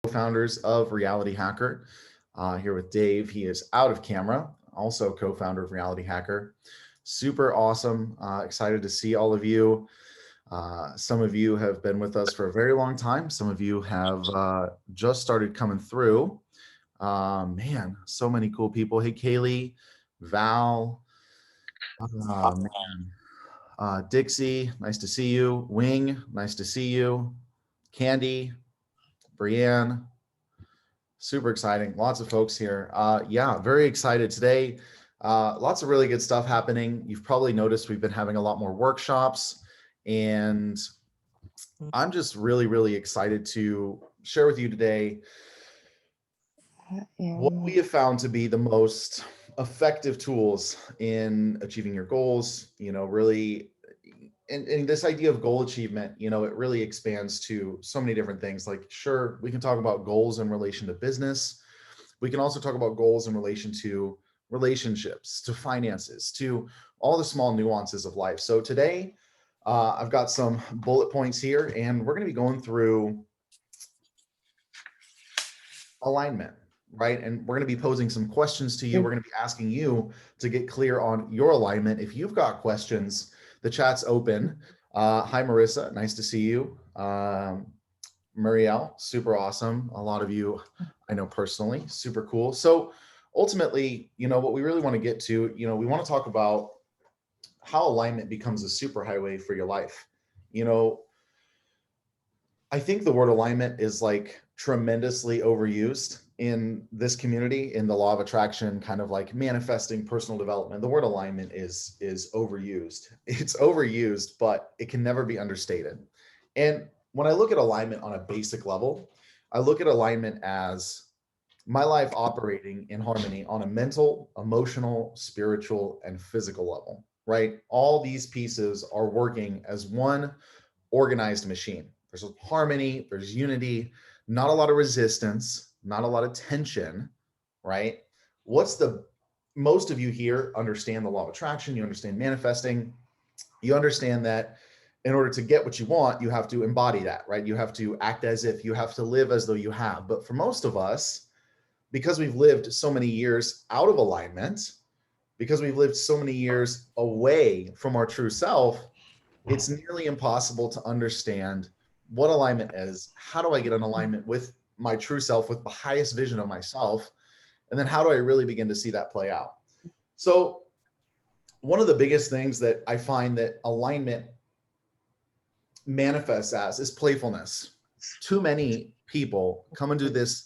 co-founders of Reality Hacker. Here with Dave. He is out of camera, also co-founder of Reality Hacker. Super awesome. Excited to see all of you. Some of you have been with us for a very long time. Some of you have just started coming through. Man, so many cool people. Hey, Kaylee, Val, man. Dixie, nice to see you. Wing, nice to see you. Candy, Brienne, super exciting. Lots of folks here. Yeah, very excited today. Lots of really good stuff happening. You've probably noticed we've been having a lot more workshops, and I'm just really, really excited to share with you today what we have found to be the most effective tools in achieving your goals. Really, and this idea of goal achievement, it really expands to so many different things. Like, sure, we can talk about goals in relation to business. We can also talk about goals in relation to relationships, to finances, to all the small nuances of life. So today, I've got some bullet points here, and we're going to be going through alignment, right? And we're going to be posing some questions to you. We're going to be asking you to get clear on your alignment. If you've got questions, the chat's open. Hi, Marissa. Nice to see you. Muriel, super awesome. A lot of you I know personally, super cool. So ultimately, what we really want to get to, we want to talk about how alignment becomes a superhighway for your life. I think the word alignment is like tremendously overused in this community, in the law of attraction, kind of like manifesting personal development. The word alignment is overused. It's overused, but it can never be understated. And when I look at alignment on a basic level, I look at alignment as my life operating in harmony on a mental, emotional, spiritual, and physical level, right? All these pieces are working as one organized machine. There's harmony, there's unity, not a lot of resistance, not a lot of tension, right? Most of you here understand the law of attraction, you understand manifesting, you understand that in order to get what you want, you have to embody that, right? You have to act as if, you have to live as though you have. But for most of us, because we've lived so many years out of alignment, because we've lived so many years away from our true self, it's nearly impossible to understand what alignment is. How do I get in alignment with my true self, with the highest vision of myself? And then how do I really begin to see that play out? So one of the biggest things that I find that alignment manifests as is playfulness. Too many people come into this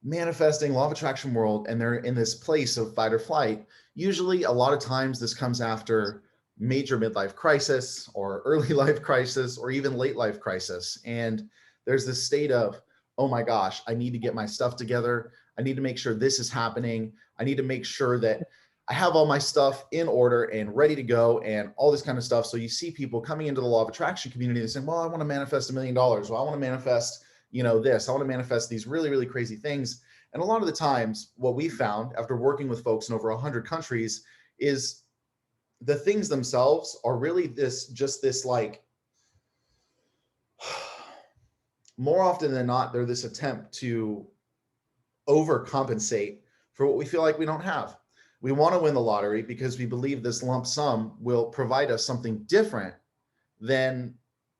manifesting law of attraction world, and they're in this place of fight or flight. Usually, a lot of times this comes after major midlife crisis or early life crisis or even late life crisis. And there's this state of, oh my gosh, I need to get my stuff together. I need to make sure this is happening. I need to make sure that I have all my stuff in order and ready to go and all this kind of stuff. So you see people coming into the law of attraction community and saying, well, I want to manifest $1 million. Well, I want to manifest, this. I want to manifest these really, really crazy things. And a lot of the times what we found after working with folks in over 100 countries is the things themselves are really this like, more often than not, they're this attempt to overcompensate for what we feel like we don't have. We want to win the lottery because we believe this lump sum will provide us something different than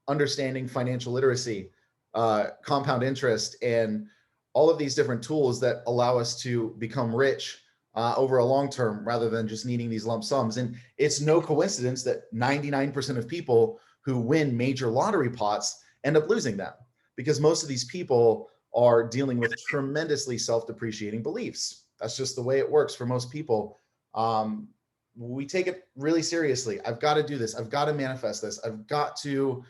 understanding financial literacy, compound interest, and all of these different tools that allow us to become rich over a long term rather than just needing these lump sums. And it's no coincidence that 99% of people who win major lottery pots end up losing them, because most of these people are dealing with tremendously self-depreciating beliefs. That's just the way it works for most people. We take it really seriously. I've got to do this. I've got to manifest this. I've got to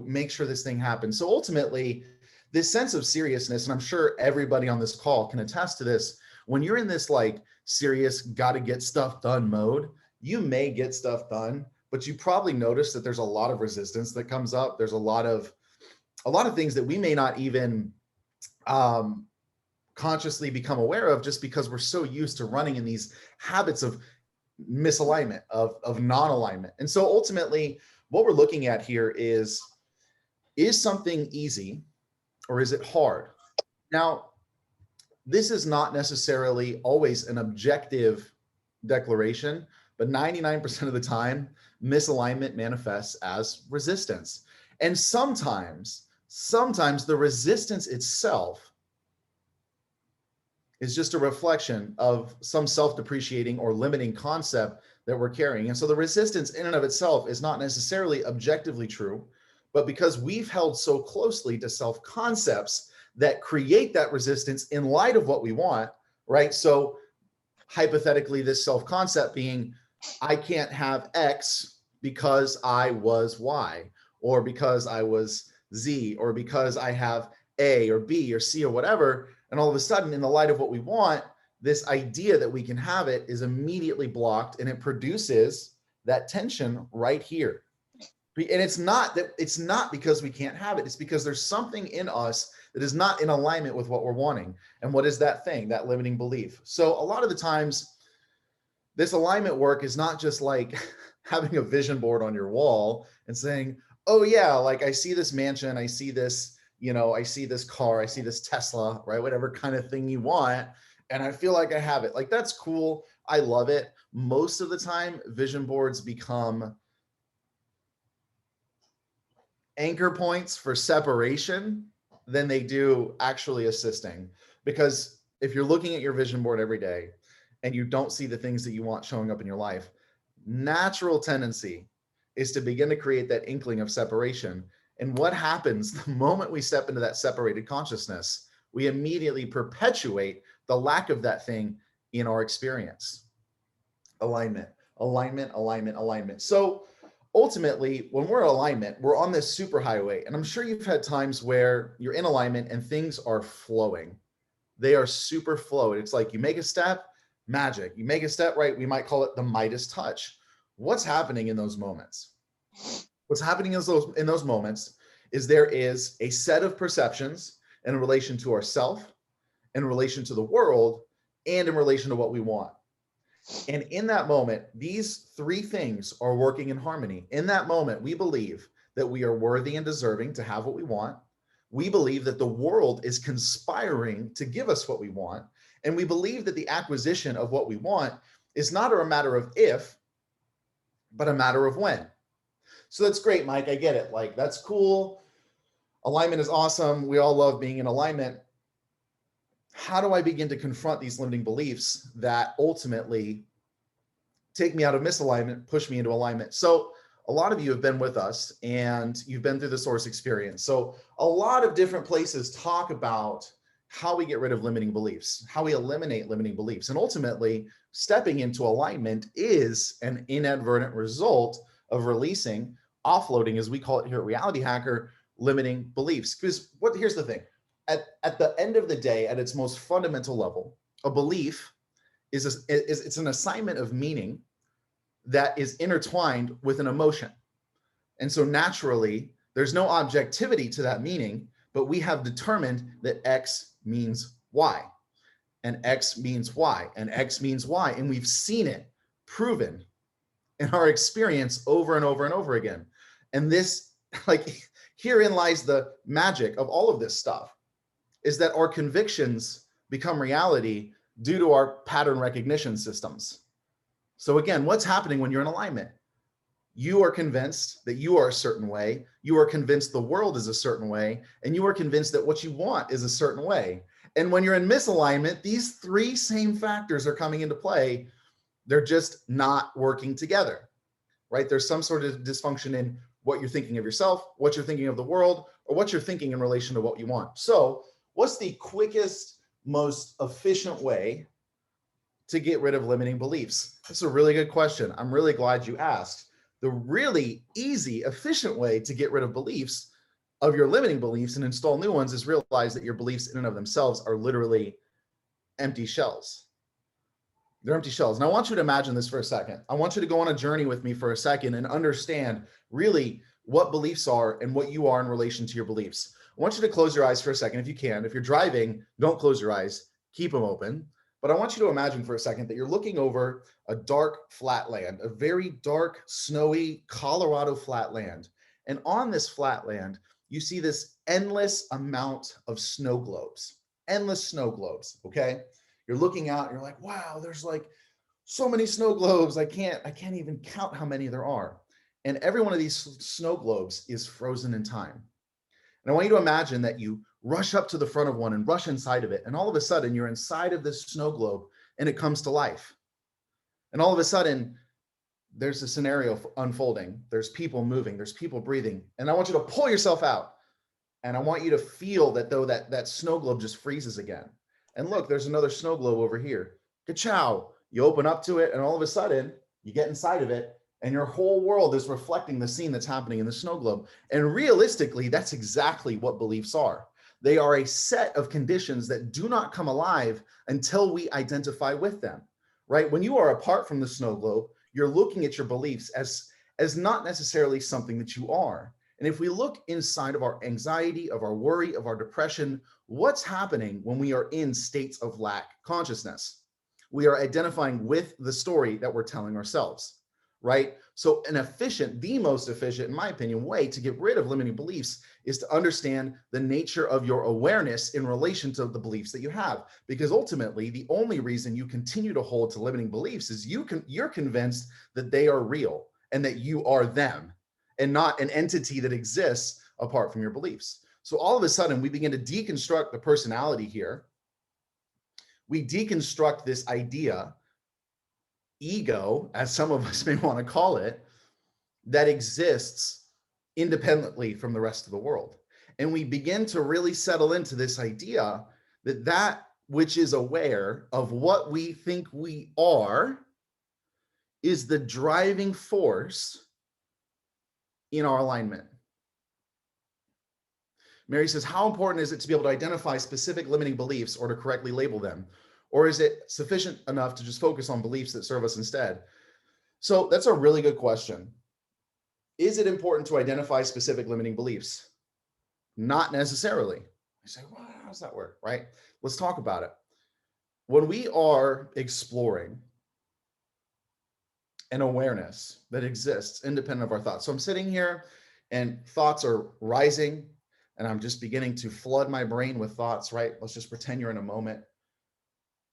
make sure this thing happens. So ultimately, this sense of seriousness, and I'm sure everybody on this call can attest to this, when you're in this like serious, got to get stuff done mode, you may get stuff done, but you probably notice that there's a lot of resistance that comes up. There's a lot of things that we may not even consciously become aware of, just because we're so used to running in these habits of misalignment, of non-alignment. And so ultimately what we're looking at here is something easy or is it hard? Now, this is not necessarily always an objective declaration, but 99% of the time, misalignment manifests as resistance. And sometimes the resistance itself is just a reflection of some self-depreciating or limiting concept that we're carrying. And so the resistance in and of itself is not necessarily objectively true, but because we've held so closely to self-concepts that create that resistance in light of what we want, right? So hypothetically, this self-concept being, I can't have X because I was Y, or because I was Z, or because I have A or B or C or whatever. And all of a sudden, in the light of what we want, this idea that we can have it is immediately blocked, and it produces that tension right here. And it's not because we can't have it. It's because there's something in us that is not in alignment with what we're wanting. And what is that thing? That limiting belief. So a lot of the times, this alignment work is not just like having a vision board on your wall and saying, oh yeah, like I see this mansion, I see this, I see this car, I see this Tesla, right? Whatever kind of thing you want. And I feel like I have it. Like, that's cool. I love it. Most of the time, vision boards become anchor points for separation than they do actually assisting. Because if you're looking at your vision board every day and you don't see the things that you want showing up in your life, natural tendency is to begin to create that inkling of separation. And what happens the moment we step into that separated consciousness? We immediately perpetuate the lack of that thing in our experience. Alignment, alignment, alignment, alignment. So ultimately, when we're in alignment, we're on this superhighway. And I'm sure you've had times where you're in alignment and things are flowing. They are super flowing. It's like you make a step, magic. You make a step, right? We might call it the Midas touch. What's happening in those moments? What's happening in those moments is there is a set of perceptions in relation to ourself, in relation to the world, and in relation to what we want. And in that moment, these three things are working in harmony. In that moment, we believe that we are worthy and deserving to have what we want. We believe that the world is conspiring to give us what we want. And we believe that the acquisition of what we want is not a matter of if, but a matter of when. So that's great, Mike. I get it. Like, that's cool. Alignment is awesome. We all love being in alignment. How do I begin to confront these limiting beliefs that ultimately take me out of misalignment, push me into alignment? So a lot of you have been with us and you've been through the source experience. So a lot of different places talk about how we get rid of limiting beliefs, how we eliminate limiting beliefs. And ultimately, stepping into alignment is an inadvertent result of releasing, offloading, as we call it here at Reality Hacker, limiting beliefs. Because here's the thing. At the end of the day, at its most fundamental level, a belief is it's an assignment of meaning that is intertwined with an emotion. And so naturally, there's no objectivity to that meaning, but we have determined that X means Y, and X means Y, and X means Y. And we've seen it proven in our experience over and over and over again. And this, like, herein lies the magic of all of this stuff, is that our convictions become reality due to our pattern recognition systems. So again, what's happening when you're in alignment? You are convinced that you are a certain way. You are convinced the world is a certain way. And you are convinced that what you want is a certain way. And when you're in misalignment, these three same factors are coming into play. They're just not working together, right? There's some sort of dysfunction in what you're thinking of yourself, what you're thinking of the world, or what you're thinking in relation to what you want. So what's the quickest, most efficient way to get rid of limiting beliefs? That's a really good question. I'm really glad you asked. The really easy, efficient way to get rid of beliefs, of your limiting beliefs, and install new ones, is realize that your beliefs in and of themselves are literally empty shells. They're empty shells. And I want you to imagine this for a second. I want you to go on a journey with me for a second and understand really what beliefs are and what you are in relation to your beliefs. I want you to close your eyes for a second if you can. If you're driving, don't close your eyes, keep them open. But I want you to imagine for a second that you're looking over a dark flatland, a very dark, snowy Colorado flatland. And on this flatland, you see this endless amount of snow globes, endless snow globes. Okay. You're looking out, you're like, wow, there's like so many snow globes. I can't even count how many there are. And every one of these snow globes is frozen in time. And I want you to imagine that you rush up to the front of one and rush inside of it. And all of a sudden you're inside of this snow globe and it comes to life. And all of a sudden there's a scenario unfolding. There's people moving, there's people breathing. And I want you to pull yourself out. And I want you to feel that though that snow globe just freezes again. And look, there's another snow globe over here. Ka-chow. You open up to it and all of a sudden you get inside of it and your whole world is reflecting the scene that's happening in the snow globe. And realistically, that's exactly what beliefs are. They are a set of conditions that do not come alive until we identify with them, right? When you are apart from the snow globe, you're looking at your beliefs as not necessarily something that you are. And if we look inside of our anxiety, of our worry, of our depression, what's happening when we are in states of lack consciousness? We are identifying with the story that we're telling ourselves, right? So the most efficient, in my opinion, way to get rid of limiting beliefs is to understand the nature of your awareness in relation to the beliefs that you have. Because ultimately, the only reason you continue to hold to limiting beliefs is you're convinced that they are real and that you are them and not an entity that exists apart from your beliefs. So all of a sudden, we begin to deconstruct the personality here. We deconstruct this idea, ego, as some of us may want to call it, that exists independently from the rest of the world. And we begin to really settle into this idea that that which is aware of what we think we are is the driving force in our alignment. Mary says, how important is it to be able to identify specific limiting beliefs or to correctly label them? Or is it sufficient enough to just focus on beliefs that serve us instead? So that's a really good question. Is it important to identify specific limiting beliefs? Not necessarily. I say, well, how does that work, right? Let's talk about it. When we are exploring an awareness that exists independent of our thoughts. So I'm sitting here and thoughts are rising and I'm just beginning to flood my brain with thoughts, right? Let's just pretend you're in a moment.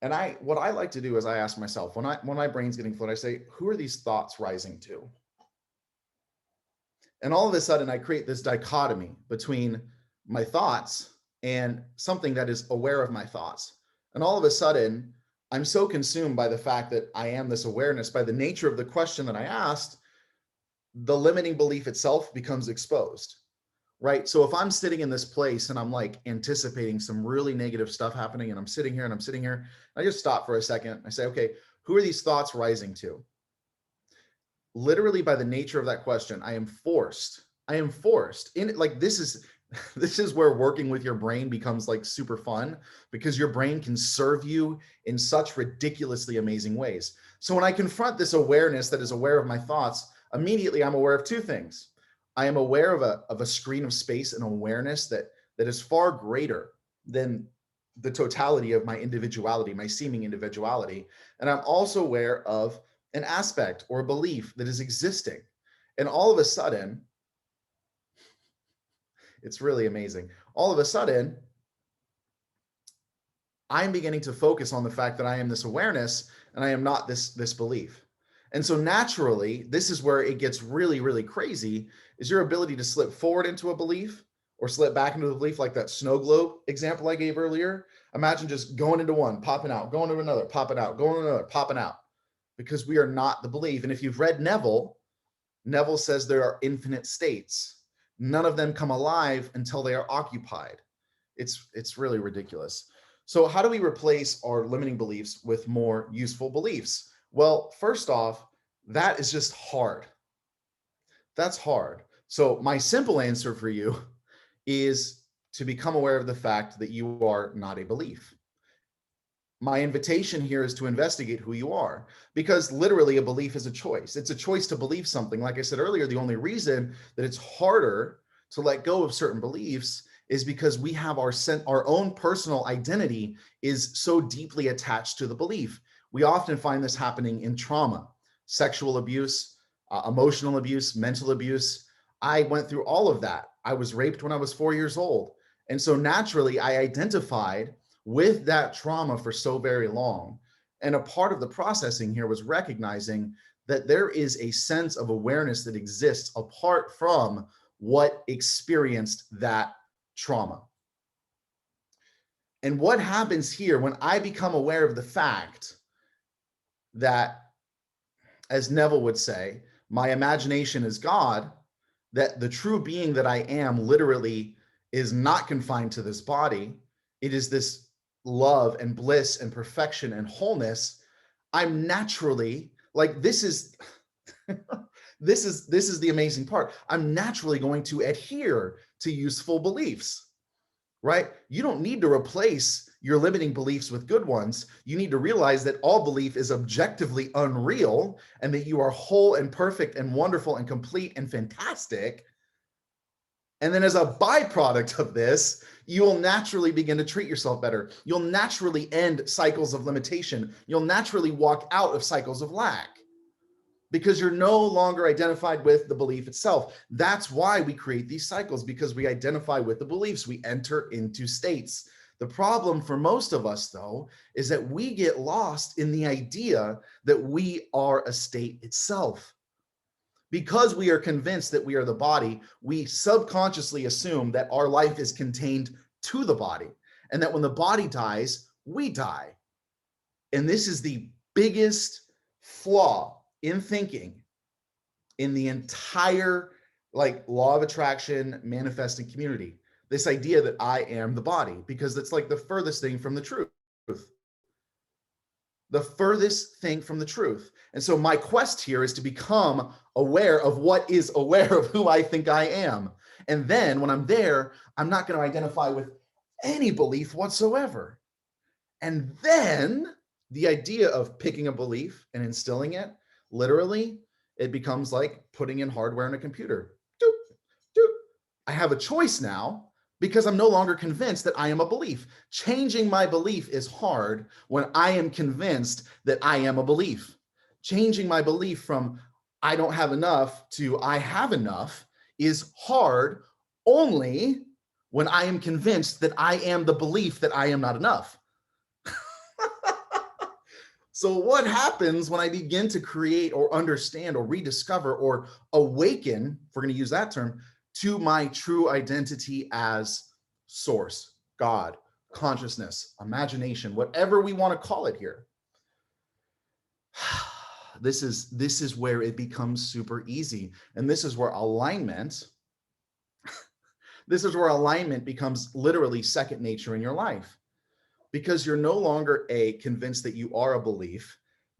And what I like to do is I ask myself, when my brain's getting flooded, I say, who are these thoughts rising to? And all of a sudden I create this dichotomy between my thoughts and something that is aware of my thoughts. And all of a sudden, I'm so consumed by the fact that I am this awareness, by the nature of the question that I asked, the limiting belief itself becomes exposed, right? So if I'm sitting in this place and I'm like anticipating some really negative stuff happening and I'm sitting here, I just stop for a second. I say, okay, who are these thoughts rising to? Literally by the nature of that question, I am forced in, like, this is where working with your brain becomes like super fun, because your brain can serve you in such ridiculously amazing ways. So when I confront this awareness that is aware of my thoughts, immediately I'm aware of two things. I am aware of a screen of space and awareness that is far greater than the totality of my individuality, my seeming individuality. And I'm also aware of an aspect or a belief that is existing. And all of a sudden, it's really amazing. All of a sudden, I'm beginning to focus on the fact that I am this awareness and I am not this belief. And so naturally, this is where it gets really, really crazy, is your ability to slip forward into a belief or slip back into the belief, like that snow globe example I gave earlier. Imagine just going into one, popping out, going to another, popping out, going to another, popping out, because we are not the belief. And if you've read Neville says there are infinite states. None of them come alive until they are occupied. It's really ridiculous. So how do we replace our limiting beliefs with more useful beliefs? Well, first off, that is just hard. That's hard. So my simple answer for you is to become aware of the fact that you are not a belief. My invitation here is to investigate who you are, because literally a belief is a choice. It's a choice to believe something. Like I said earlier, the only reason that it's harder to let go of certain beliefs is because we have our own personal identity is so deeply attached to the belief. We often find this happening in trauma, sexual abuse, emotional abuse, mental abuse. I went through all of that. I was raped when I was 4 years old. And so naturally, I identified with that trauma for so very long. And a part of the processing here was recognizing that there is a sense of awareness that exists apart from what experienced that trauma. And what happens here when I become aware of the fact that, as Neville would say, my imagination is God, that the true being that I am literally is not confined to this body. It is this love and bliss and perfection and wholeness. I'm naturally like, this is this is the amazing part. I'm naturally going to adhere to useful beliefs, right? You don't need to replace your limiting beliefs with good ones. You need to realize that all belief is objectively unreal and that you are whole and perfect and wonderful and complete and fantastic. And then as a byproduct of this, you will naturally begin to treat yourself better. You'll naturally end cycles of limitation. You'll naturally walk out of cycles of lack because you're no longer identified with the belief itself. That's why we create these cycles, because we identify with the beliefs. We enter into states. The problem for most of us, though, is that we get lost in the idea that we are a state itself. Because we are convinced that we are the body, we subconsciously assume that our life is contained to the body, and that when the body dies, we die. And this is the biggest flaw in thinking in the entire law of attraction manifesting community. This idea that I am the body, because it's like the furthest thing from the truth. The furthest thing from the truth. And so my quest here is to become aware of what is aware of who I think I am. And then when I'm there, I'm not going to identify with any belief whatsoever. And then the idea of picking a belief and instilling it, literally, it becomes like putting in hardware in a computer. Doop, doop. I have a choice now, because I'm no longer convinced that I am a belief. Changing my belief is hard when I am convinced that I am a belief. Changing my belief from I don't have enough to I have enough is hard only when I am convinced that I am the belief that I am not enough. So what happens when I begin to create or understand or rediscover or awaken, if we're going to use that term, to my true identity as source, God, consciousness, imagination, whatever we want to call it here? This is where it becomes super easy. And this is where alignment becomes literally second nature in your life, because you're no longer A, convinced that you are a belief.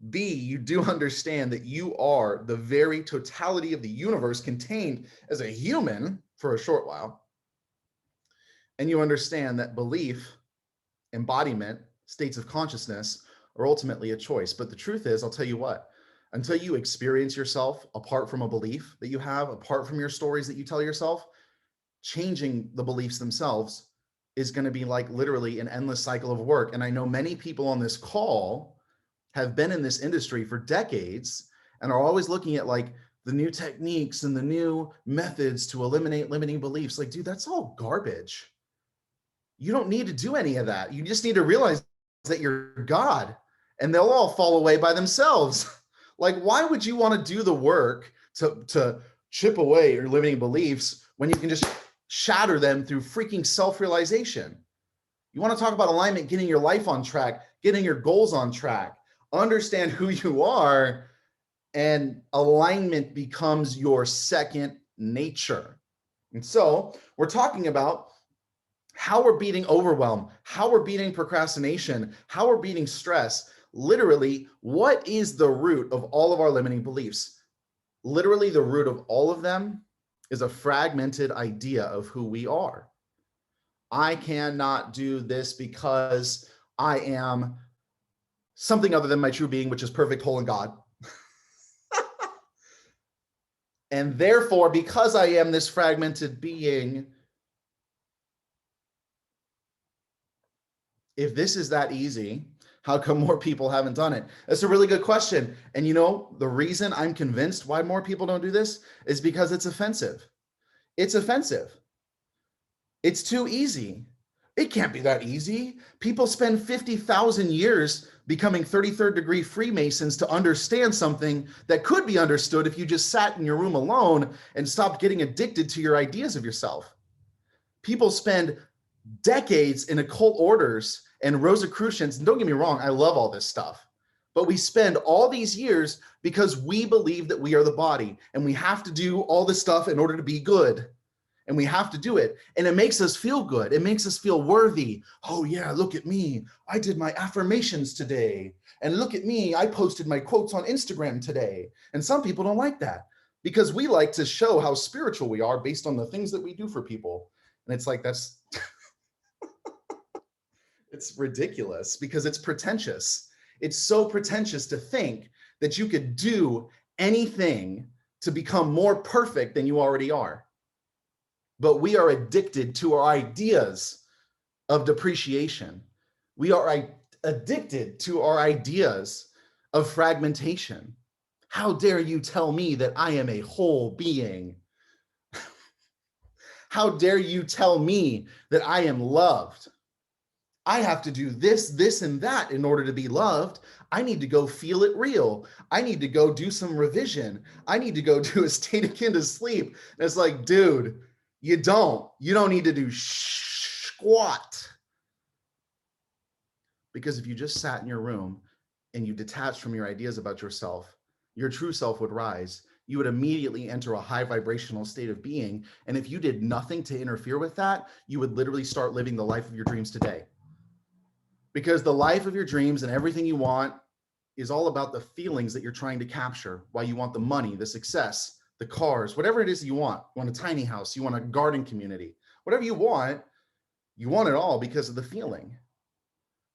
B, you do understand that you are the very totality of the universe contained as a human for a short while. And you understand that belief, embodiment, states of consciousness are ultimately a choice. But the truth is, I'll tell you what, until you experience yourself apart from a belief that you have, apart from your stories that you tell yourself, changing the beliefs themselves is going to be like literally an endless cycle of work. And I know many people on this call have been in this industry for decades and are always looking at like the new techniques and the new methods to eliminate limiting beliefs. Like, dude, that's all garbage. You don't need to do any of that. You just need to realize that you're God and they'll all fall away by themselves. Like, why would you want to do the work to chip away your limiting beliefs when you can just shatter them through freaking self-realization? You want to talk about alignment, getting your life on track, getting your goals on track, understand who you are, and alignment becomes your second nature. And so we're talking about how we're beating overwhelm, how we're beating procrastination, how we're beating stress. Literally, what is the root of all of our limiting beliefs? Literally, the root of all of them is a fragmented idea of who we are. I cannot do this because I am something other than my true being, which is perfect, whole, and God. And therefore, because I am this fragmented being, if this is that easy, how come more people haven't done it? That's a really good question. And you know, the reason I'm convinced why more people don't do this is because it's offensive. It's offensive. It's too easy. It can't be that easy. People spend 50,000 years becoming 33rd degree Freemasons to understand something that could be understood if you just sat in your room alone and stopped getting addicted to your ideas of yourself. People spend decades in occult orders and Rosicrucians. And don't get me wrong, I love all this stuff. But we spend all these years because we believe that we are the body and we have to do all this stuff in order to be good. And we have to do it. And it makes us feel good. It makes us feel worthy. Oh yeah, look at me. I did my affirmations today. And look at me. I posted my quotes on Instagram today. And some people don't like that because we like to show how spiritual we are based on the things that we do for people. And it's like, that's, it's ridiculous because it's pretentious. It's so pretentious to think that you could do anything to become more perfect than you already are. But we are addicted to our ideas of depreciation. We are addicted to our ideas of fragmentation. How dare you tell me that I am a whole being? How dare you tell me that I am loved? I have to do this, this, and that in order to be loved. I need to go feel it real. I need to go do some revision. I need to go do a state akin to sleep. And it's like, dude, you don't need to do squat. Because if you just sat in your room and you detached from your ideas about yourself, your true self would rise. You would immediately enter a high vibrational state of being. And if you did nothing to interfere with that, you would literally start living the life of your dreams today. Because the life of your dreams and everything you want is all about the feelings that you're trying to capture. Why you want the money, the success, the cars, whatever it is you want. You want a tiny house, you want a garden community, whatever you want it all because of the feeling.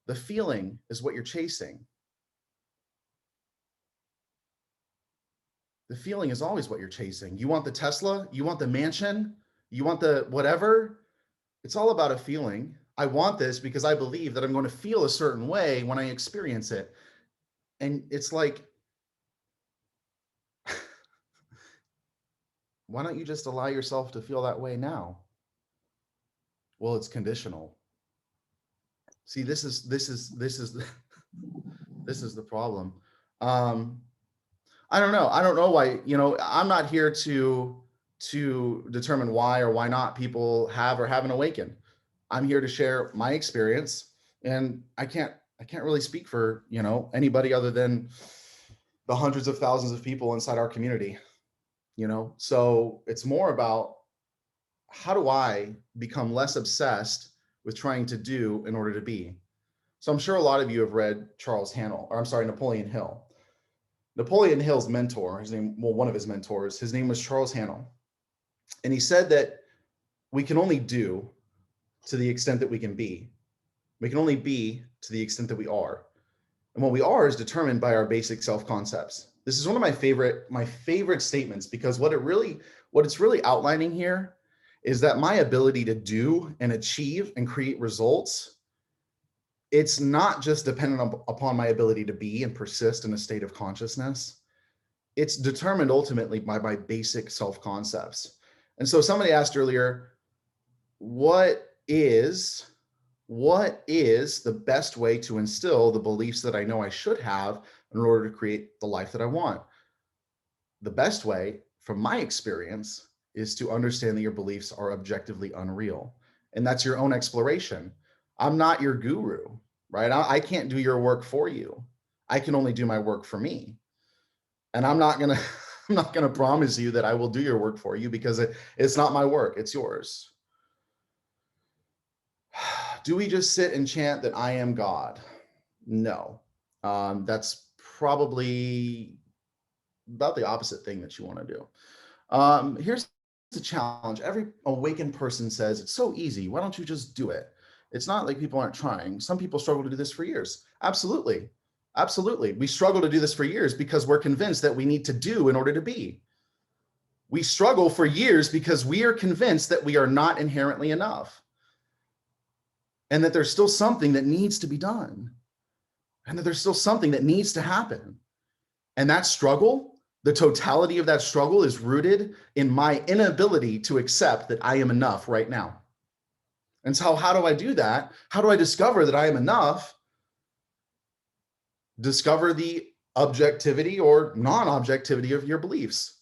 The feeling is what you're chasing. The feeling is always what you're chasing. You want the Tesla, you want the mansion, you want the whatever. It's all about a feeling. I want this because I believe that I'm going to feel a certain way when I experience it. And it's like, why don't you just allow yourself to feel that way now? Well, it's conditional. See, this is the problem. I don't know. I don't know why, I'm not here to determine why or why not people have or haven't awakened. I'm here to share my experience, and I can't really speak for, anybody other than the hundreds of thousands of people inside our community, So it's more about, how do I become less obsessed with trying to do in order to be? So I'm sure a lot of you have read Napoleon Hill. Napoleon Hill's mentor, one of his mentors, his name was Charles Hannell. And he said that we can only do to the extent that we can be. We can only be to the extent that we are. And what we are is determined by our basic self-concepts. This is one of my favorite statements, because what it's really outlining here is that my ability to do and achieve and create results, it's not just dependent upon my ability to be and persist in a state of consciousness. It's determined ultimately by my basic self-concepts. And so somebody asked earlier, what is the best way to instill the beliefs that I know I should have in order to create the life that I want? The best way, from my experience, is to understand that your beliefs are objectively unreal. And that's your own exploration. I'm not your guru, right? I can't do your work for you. I can only do my work for me. And I'm not gonna promise you that I will do your work for you, because it's not my work, it's yours. Do we just sit and chant that I am God? No. That's probably about the opposite thing that you want to do. Here's the challenge. Every awakened person says, it's so easy. Why don't you just do it? It's not like people aren't trying. Some people struggle to do this for years. Absolutely. Absolutely. We struggle to do this for years because we're convinced that we need to do in order to be. We struggle for years because we are convinced that we are not inherently enough, and that there's still something that needs to be done, and that there's still something that needs to happen. And that struggle, the totality of that struggle, is rooted in my inability to accept that I am enough right now. And so how do I do that? How do I discover that I am enough? Discover the objectivity or non-objectivity of your beliefs.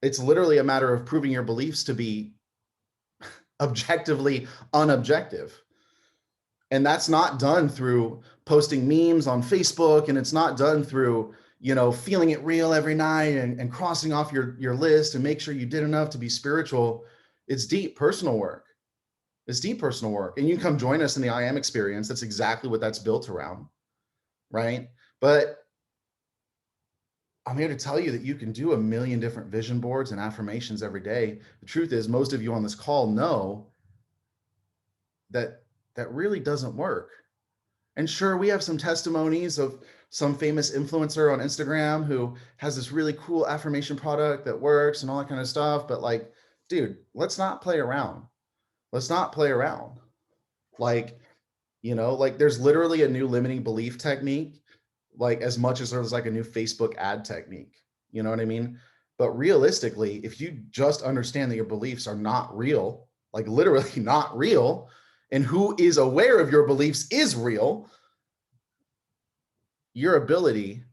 It's literally a matter of proving your beliefs to be objectively unobjective. And that's not done through posting memes on Facebook, and it's not done through, feeling it real every night and crossing off your list and make sure you did enough to be spiritual. It's deep personal work. It's deep personal work. And you can come join us in the I Am experience. That's exactly what that's built around, right? But I'm here to tell you that you can do a million different vision boards and affirmations every day. The truth is, most of you on this call know that that really doesn't work. And sure, we have some testimonies of some famous influencer on Instagram who has this really cool affirmation product that works and all that kind of stuff. But like, dude, let's not play around. Let's not play around. Like, there's literally a new limiting belief technique, like as much as there's like a new Facebook ad technique. You know what I mean? But realistically, if you just understand that your beliefs are not real, like literally not real, and who is aware of your beliefs is real, your ability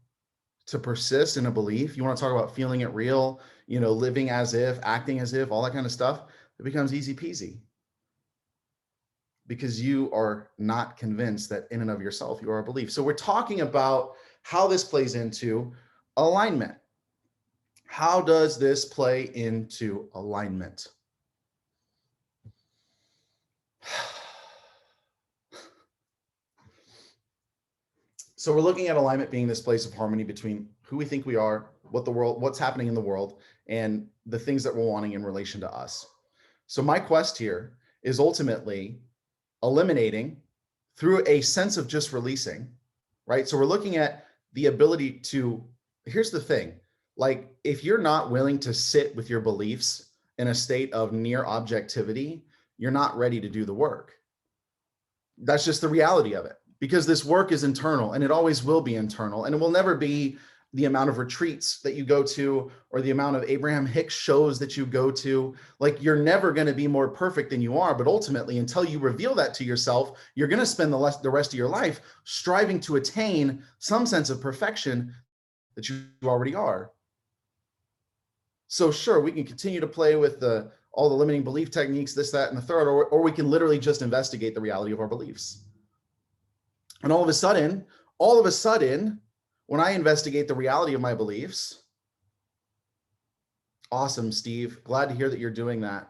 to persist in a belief, you want to talk about feeling it real, living as if, acting as if, all that kind of stuff, it becomes easy peasy. Because you are not convinced that in and of yourself, you are a belief. So we're talking about how this plays into alignment. How does this play into alignment? So we're looking at alignment being this place of harmony between who we think we are, what's happening in the world, and the things that we're wanting in relation to us. So my quest here is ultimately eliminating through a sense of just releasing, right? So we're looking at the ability to, here's the thing, like if you're not willing to sit with your beliefs in a state of near objectivity, you're not ready to do the work. That's just the reality of it, because this work is internal and it always will be internal, and it will never be the amount of retreats that you go to or the amount of Abraham Hicks shows that you go to. Like, you're never going to be more perfect than you are, but ultimately, until you reveal that to yourself, you're going to spend the rest of your life striving to attain some sense of perfection that you already are. So sure, we can continue to play with all the limiting belief techniques, this, that, and the third, or we can literally just investigate the reality of our beliefs. And all of a sudden, when I investigate the reality of my beliefs, awesome, Steve. Glad to hear that you're doing that.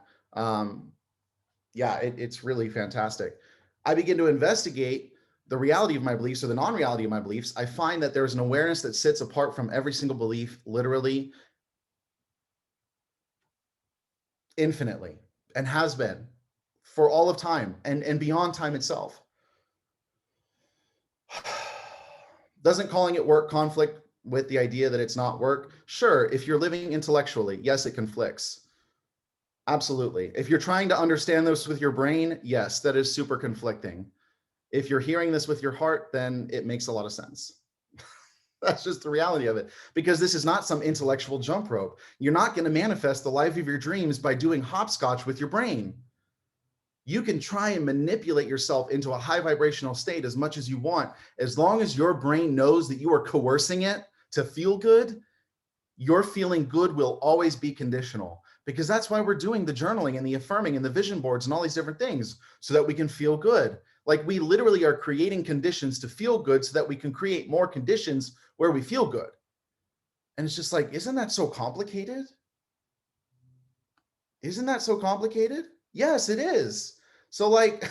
Yeah, it's really fantastic. I begin to investigate the reality of my beliefs or the non-reality of my beliefs. I find that there's an awareness that sits apart from every single belief, literally, infinitely, and has been for all of time and beyond time itself. Doesn't calling it work conflict with the idea that it's not work? Sure, if you're living intellectually, yes, it conflicts. Absolutely. If you're trying to understand this with your brain, yes, that is super conflicting. If you're hearing this with your heart, then it makes a lot of sense. That's just the reality of it, because this is not some intellectual jump rope. You're not going to manifest the life of your dreams by doing hopscotch with your brain. You can try and manipulate yourself into a high vibrational state as much as you want. As long as your brain knows that you are coercing it to feel good, your feeling good will always be conditional, because that's why we're doing the journaling and the affirming and the vision boards and all these different things, so that we can feel good. Like, we literally are creating conditions to feel good so that we can create more conditions where we feel good. And it's just like, isn't that so complicated? Isn't that so complicated? Yes, it is. So like,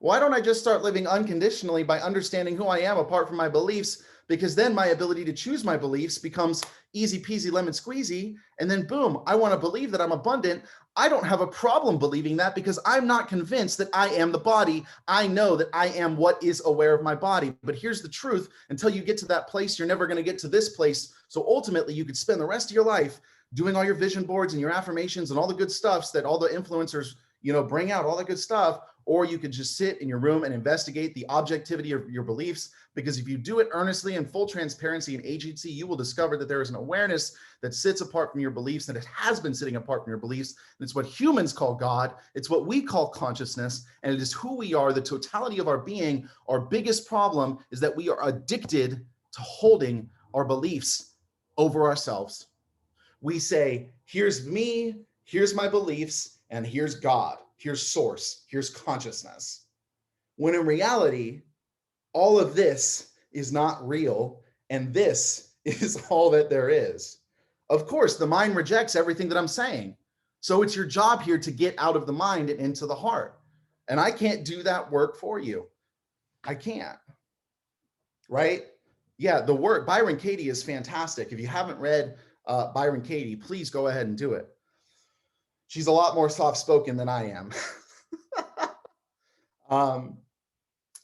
why don't I just start living unconditionally by understanding who I am apart from my beliefs? Because then my ability to choose my beliefs becomes easy peasy lemon squeezy. And then boom, I want to believe that I'm abundant. I don't have a problem believing that, because I'm not convinced that I am the body. I know that I am what is aware of my body. But here's the truth: until you get to that place, you're never going to get to this place. So ultimately, you could spend the rest of your life doing all your vision boards and your affirmations and all the good stuffs that all the influencers, bring out, all that good stuff. or you could just sit in your room and investigate the objectivity of your beliefs. Because if you do it earnestly in full transparency and agency, you will discover that there is an awareness that sits apart from your beliefs, that it has been sitting apart from your beliefs. And it's what humans call God. It's what we call consciousness. And it is who we are, the totality of our being. Our biggest problem is that we are addicted to holding our beliefs over ourselves. We say, here's me, here's my beliefs, and here's God, here's source, here's consciousness. When in reality, all of this is not real, and this is all that there is. Of course, the mind rejects everything that I'm saying. So it's your job here to get out of the mind and into the heart. And I can't do that work for you. I can't. Right? Yeah, the work, Byron Katie is fantastic. If you haven't read Byron Katie, please go ahead and do it. She's a lot more soft-spoken than I am.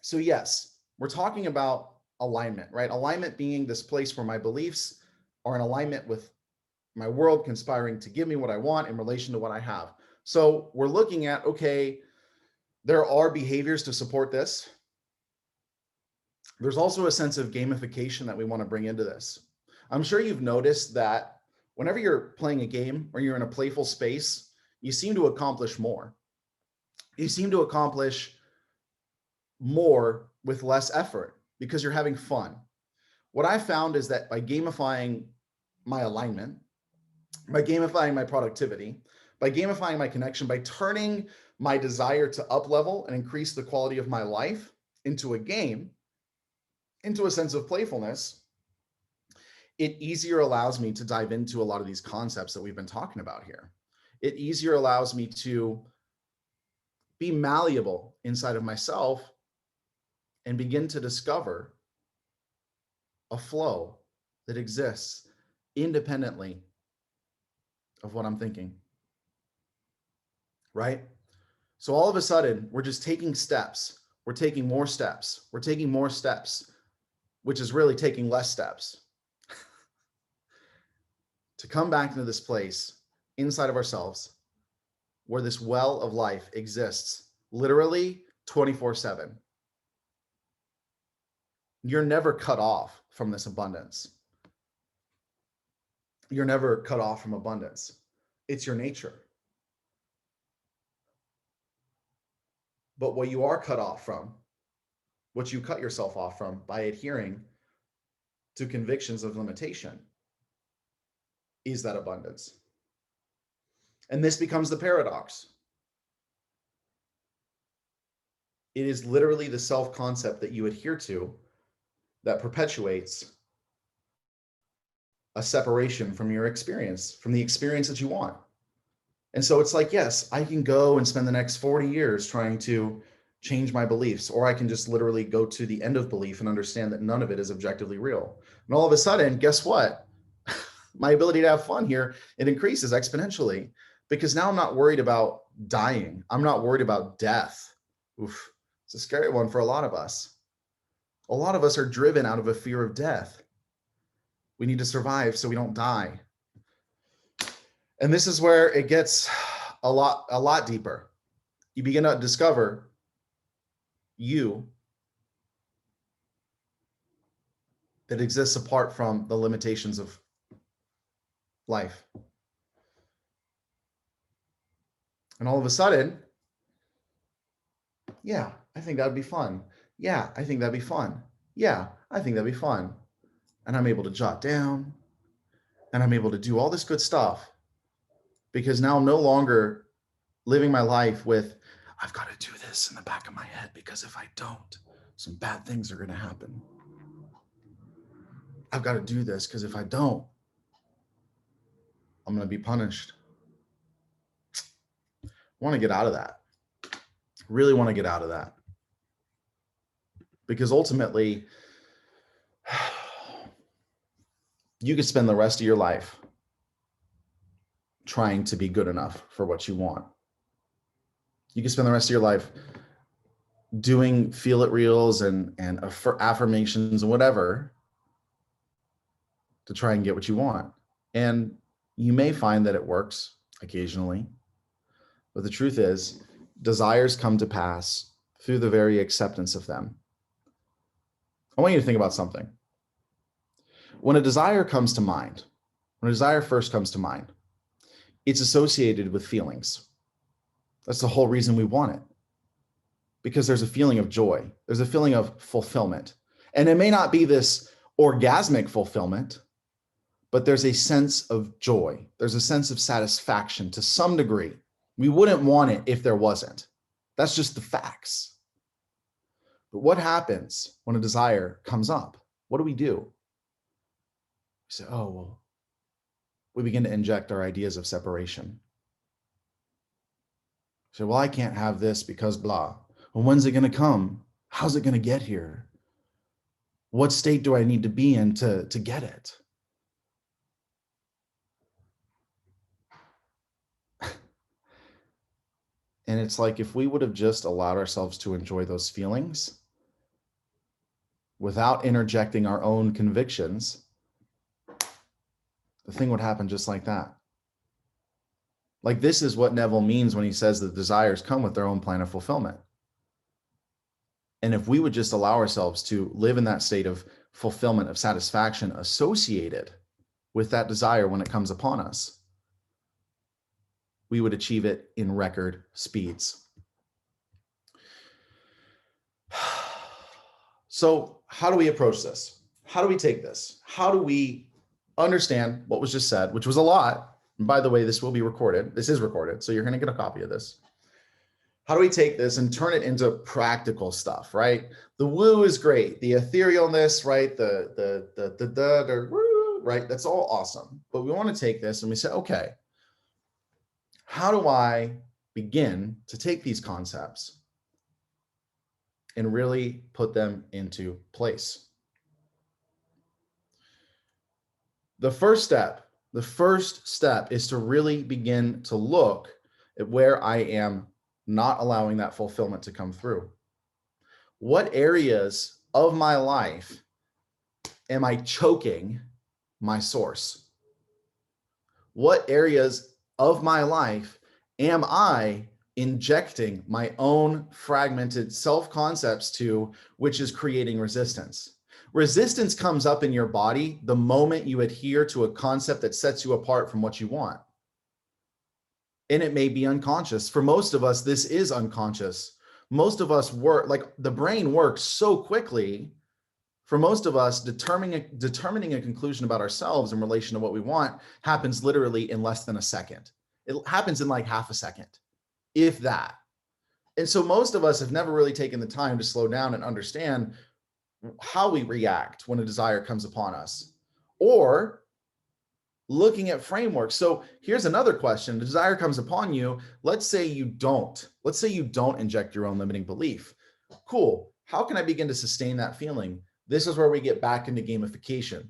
So yes, we're talking about alignment, right? Alignment being this place where my beliefs are in alignment with my world conspiring to give me what I want in relation to what I have. So we're looking at, okay, there are behaviors to support this. There's also a sense of gamification that we want to bring into this. I'm sure you've noticed that whenever you're playing a game or you're in a playful space, you seem to accomplish more. You seem to accomplish more with less effort because you're having fun. What I found is that by gamifying my alignment, by gamifying my productivity, by gamifying my connection, by turning my desire to up level and increase the quality of my life into a game, into a sense of playfulness, it easier allows me to dive into a lot of these concepts that we've been talking about here. It easier allows me to be malleable inside of myself and begin to discover a flow that exists independently of what I'm thinking, right? So all of a sudden, we're just taking steps. We're taking more steps. We're taking more steps, which is really taking less steps to come back into this place inside of ourselves where this well of life exists literally 24/7. You're never cut off from this abundance. You're never cut off from abundance. It's your nature. But what you are cut off from, what you cut yourself off from by adhering to convictions of limitation, is that abundance. And this becomes the paradox. It is literally the self-concept that you adhere to that perpetuates a separation from your experience, from the experience that you want. And so it's like, yes, I can go and spend the next 40 years trying to change my beliefs, or I can just literally go to the end of belief and understand that none of it is objectively real. And all of a sudden, guess what? My ability to have fun here, it increases exponentially because now I'm not worried about dying. I'm not worried about death. Oof, it's a scary one for a lot of us. A lot of us are driven out of a fear of death. We need to survive so we don't die. And this is where it gets a lot deeper. You begin to discover you that exists apart from the limitations of life. And all of a sudden, yeah, I think that'd be fun. Yeah, I think that'd be fun. Yeah, I think that'd be fun. And I'm able to jot down and I'm able to do all this good stuff because now I'm no longer living my life with, I've got to do this in the back of my head because if I don't, some bad things are going to happen. I've got to do this because if I don't, I'm going to be punished. I want to get out of that. Really want to get out of that. Because ultimately, you could spend the rest of your life trying to be good enough for what you want. You could spend the rest of your life doing feel it reels and affirmations and whatever to try and get what you want. And you may find that it works occasionally, but the truth is desires come to pass through the very acceptance of them. I want you to think about something. When a desire comes to mind, when a desire first comes to mind, it's associated with feelings. That's the whole reason we want it. Because there's a feeling of joy. There's a feeling of fulfillment. And it may not be this orgasmic fulfillment, but there's a sense of joy. There's a sense of satisfaction to some degree. We wouldn't want it if there wasn't. That's just the facts. But what happens when a desire comes up? What do? We say, oh, well, we begin to inject our ideas of separation. So, well, I can't have this because blah. Well, when's it going to come? How's it going to get here? What state do I need to be in to get it? And it's like, if we would have just allowed ourselves to enjoy those feelings without interjecting our own convictions, the thing would happen just like that. Like, this is what Neville means when he says that desires come with their own plan of fulfillment. And if we would just allow ourselves to live in that state of fulfillment, of satisfaction associated with that desire when it comes upon us, we would achieve it in record speeds. So how do we approach this? How do we take this? How do we understand what was just said, which was a lot? And by the way, this will be recorded. This is recorded, so you're going to get a copy of this. How do we take this and turn it into practical stuff, right? The woo is great. The etherealness, right? Right? That's all awesome. But we want to take this and we say, okay, how do I begin to take these concepts and really put them into place? The first step is to really begin to look at where I am not allowing that fulfillment to come through. What areas of my life am I choking my source? What areas of my life am I injecting my own fragmented self-concepts to, which is creating resistance? Resistance comes up in your body the moment you adhere to a concept that sets you apart from what you want. And it may be unconscious. For most of us, this is unconscious. Most of us work, like, the brain works so quickly. For most of us, determining a conclusion about ourselves in relation to what we want happens literally in less than a second. It happens in like half a second, if that. And so most of us have never really taken the time to slow down and understand how we react when a desire comes upon us, or looking at frameworks. So here's another question. The desire comes upon you. Let's say you don't inject your own limiting belief. Cool. How can I begin to sustain that feeling? This is where we get back into gamification.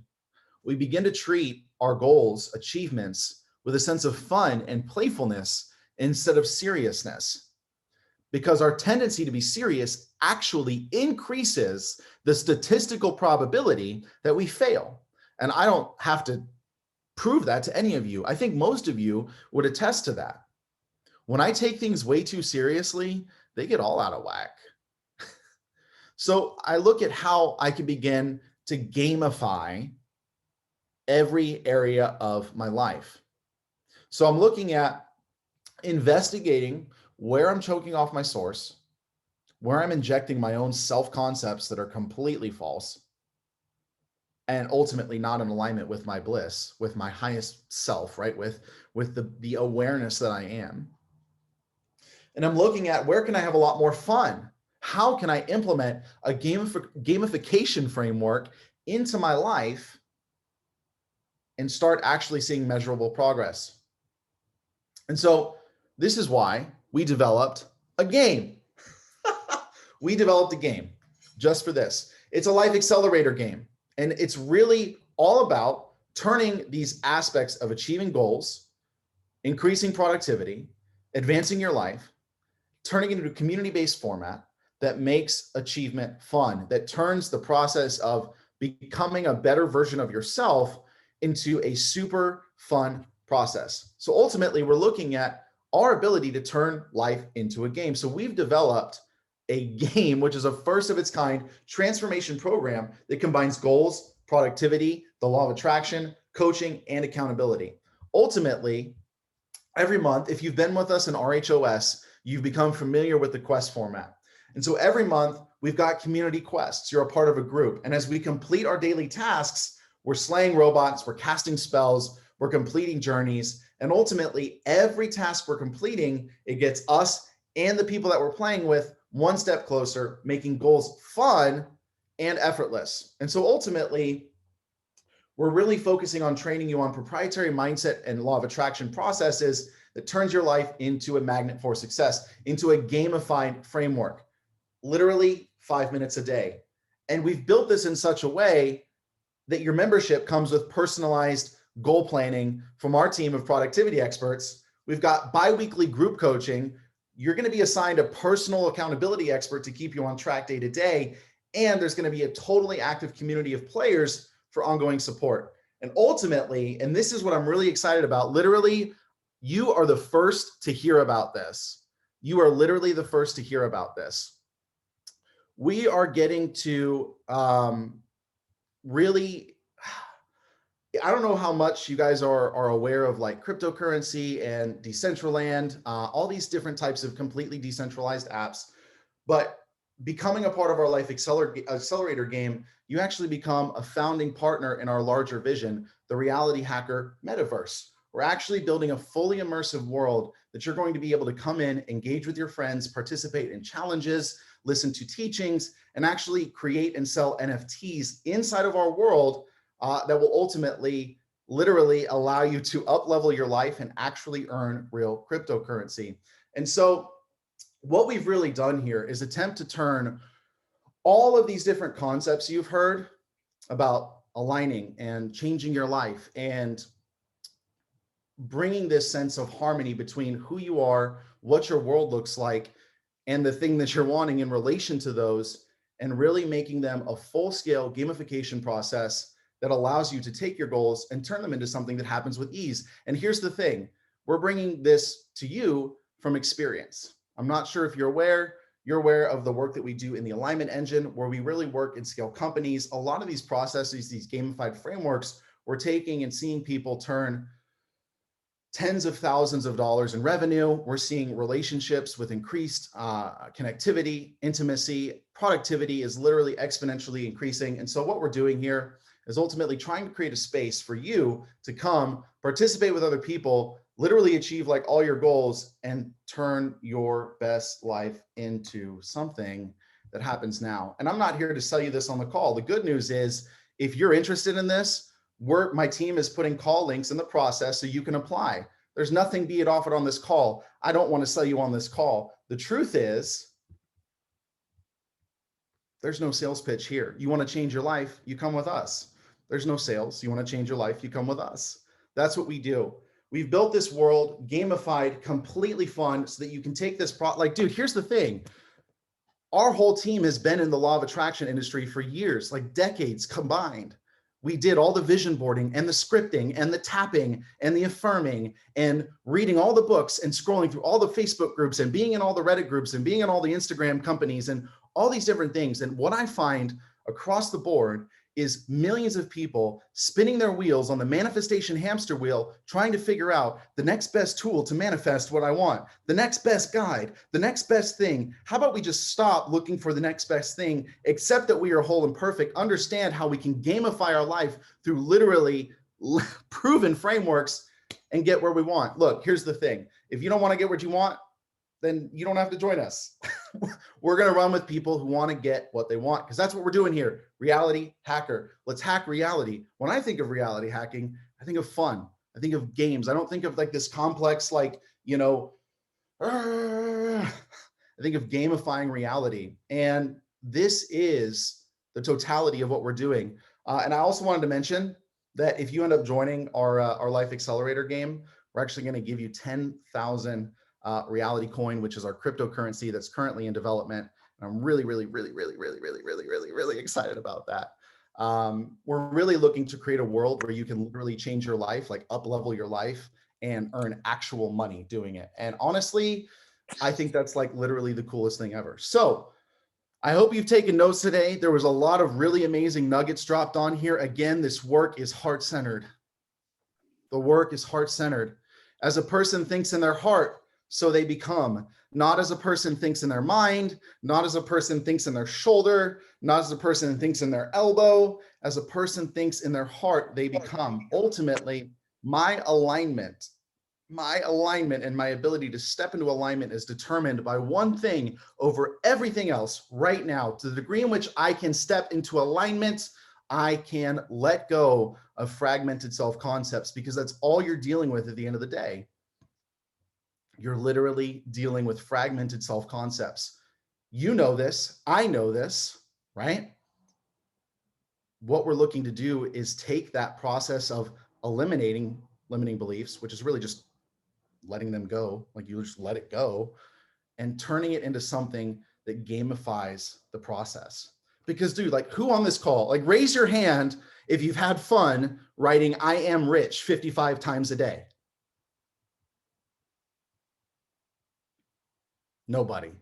We begin to treat our goals, achievements, with a sense of fun and playfulness instead of seriousness. Because our tendency to be serious actually increases the statistical probability that we fail. And I don't have to prove that to any of you. I think most of you would attest to that. When I take things way too seriously, they get all out of whack. So I look at how I can begin to gamify every area of my life. So I'm looking at investigating where I'm choking off my source, where I'm injecting my own self-concepts that are completely false, and ultimately not in alignment with my bliss, with my highest self, right? With the awareness that I am. And I'm looking at where can I have a lot more fun? How can I implement a gamification framework into my life and start actually seeing measurable progress? And so this is why we developed a game. We developed a game just for this. It's a life accelerator game. And it's really all about turning these aspects of achieving goals, increasing productivity, advancing your life, turning it into a community-based format that makes achievement fun, that turns the process of becoming a better version of yourself into a super fun process. So ultimately, we're looking at our ability to turn life into a game. So we've developed a game, which is a first of its kind transformation program that combines goals, productivity, the law of attraction, coaching, and accountability. Ultimately, every month, if you've been with us in RHOS, you've become familiar with the quest format. And so every month, we've got community quests. You're a part of a group. And as we complete our daily tasks, we're slaying robots, we're casting spells, we're completing journeys. And ultimately, every task we're completing, it gets us and the people that we're playing with one step closer, making goals fun and effortless. And so ultimately, we're really focusing on training you on proprietary mindset and law of attraction processes that turns your life into a magnet for success, into a gamified framework, literally 5 minutes a day. And we've built this in such a way that your membership comes with personalized goal planning from our team of productivity experts. We've got bi-weekly group coaching. You're going to be assigned a personal accountability expert to keep you on track day to day. And there's going to be a totally active community of players for ongoing support. And ultimately, and this is what I'm really excited about, literally, you are the first to hear about this. You are literally the first to hear about this. We are getting to really, I don't know how much you guys are aware of like cryptocurrency and Decentraland, all these different types of completely decentralized apps, but becoming a part of our Life Accelerator game, you actually become a founding partner in our larger vision, the Reality Hacker Metaverse. We're actually building a fully immersive world that you're going to be able to come in, engage with your friends, participate in challenges, listen to teachings, and actually create and sell NFTs inside of our world that will ultimately, literally allow you to up-level your life and actually earn real cryptocurrency. And so what we've really done here is attempt to turn all of these different concepts you've heard about aligning and changing your life and bringing this sense of harmony between who you are, what your world looks like, and the thing that you're wanting in relation to those, and really making them a full-scale gamification process that allows you to take your goals and turn them into something that happens with ease. And here's the thing, we're bringing this to you from experience. I'm not sure if you're aware of the work that we do in the alignment engine, where we really work and scale companies. A lot of these processes, these gamified frameworks, we're taking and seeing people turn tens of thousands of dollars in revenue. We're seeing relationships with increased connectivity, intimacy, productivity is literally exponentially increasing. And so what we're doing here is ultimately trying to create a space for you to come participate with other people, literally achieve like all your goals and turn your best life into something that happens now. And I'm not here to sell you this on the call. The good news is if you're interested in this, my team is putting call links in the process so you can apply. There's nothing being offered on this call. I don't want to sell you on this call. The truth is, there's no sales pitch here. You want to change your life, you come with us. There's no sales. You want to change your life, you come with us. That's what we do. We've built this world gamified, completely fun, so that you can take this like, dude, here's the thing. Our whole team has been in the law of attraction industry for years, like decades combined. We did all the vision boarding and the scripting and the tapping and the affirming and reading all the books and scrolling through all the Facebook groups and being in all the Reddit groups and being in all the Instagram companies and all these different things. And what I find across the board is millions of people spinning their wheels on the manifestation hamster wheel, trying to figure out the next best tool to manifest what I want, the next best guide, the next best thing. How about we just stop looking for the next best thing, accept that we are whole and perfect, understand how we can gamify our life through literally proven frameworks and get where we want. Look, here's the thing. If you don't want to get what you want, then you don't have to join us. We're going to run with people who want to get what they want, because that's what we're doing here. Reality hacker. Let's hack reality. When I think of reality hacking, I think of fun. I think of games. I don't think of like this complex, like, I think of gamifying reality. And this is the totality of what we're doing. And I also wanted to mention that if you end up joining our Life Accelerator game, we're actually going to give you 10,000 reality coin, which is our cryptocurrency that's currently in development. And I'm really excited about that. We're really looking to create a world where you can literally change your life, like up level your life and earn actual money doing it. And honestly, I think that's like literally the coolest thing ever. So I hope you've taken notes today. There was a lot of really amazing nuggets dropped on here. Again, this work is heart-centered. The work is heart-centered. As a person thinks in their heart, so they become. Not as a person thinks in their mind, not as a person thinks in their shoulder, not as a person thinks in their elbow. As a person thinks in their heart, they become. Ultimately, my alignment and my ability to step into alignment is determined by one thing over everything else right now. To the degree in which I can step into alignment, I can let go of fragmented self-concepts, because that's all you're dealing with at the end of the day. You're literally dealing with fragmented self-concepts. You know this, I know this, right? What we're looking to do is take that process of eliminating limiting beliefs, which is really just letting them go, like you just let it go, and turning it into something that gamifies the process. Because dude, like who on this call, like raise your hand if you've had fun writing I am rich 55 times a day. Nobody.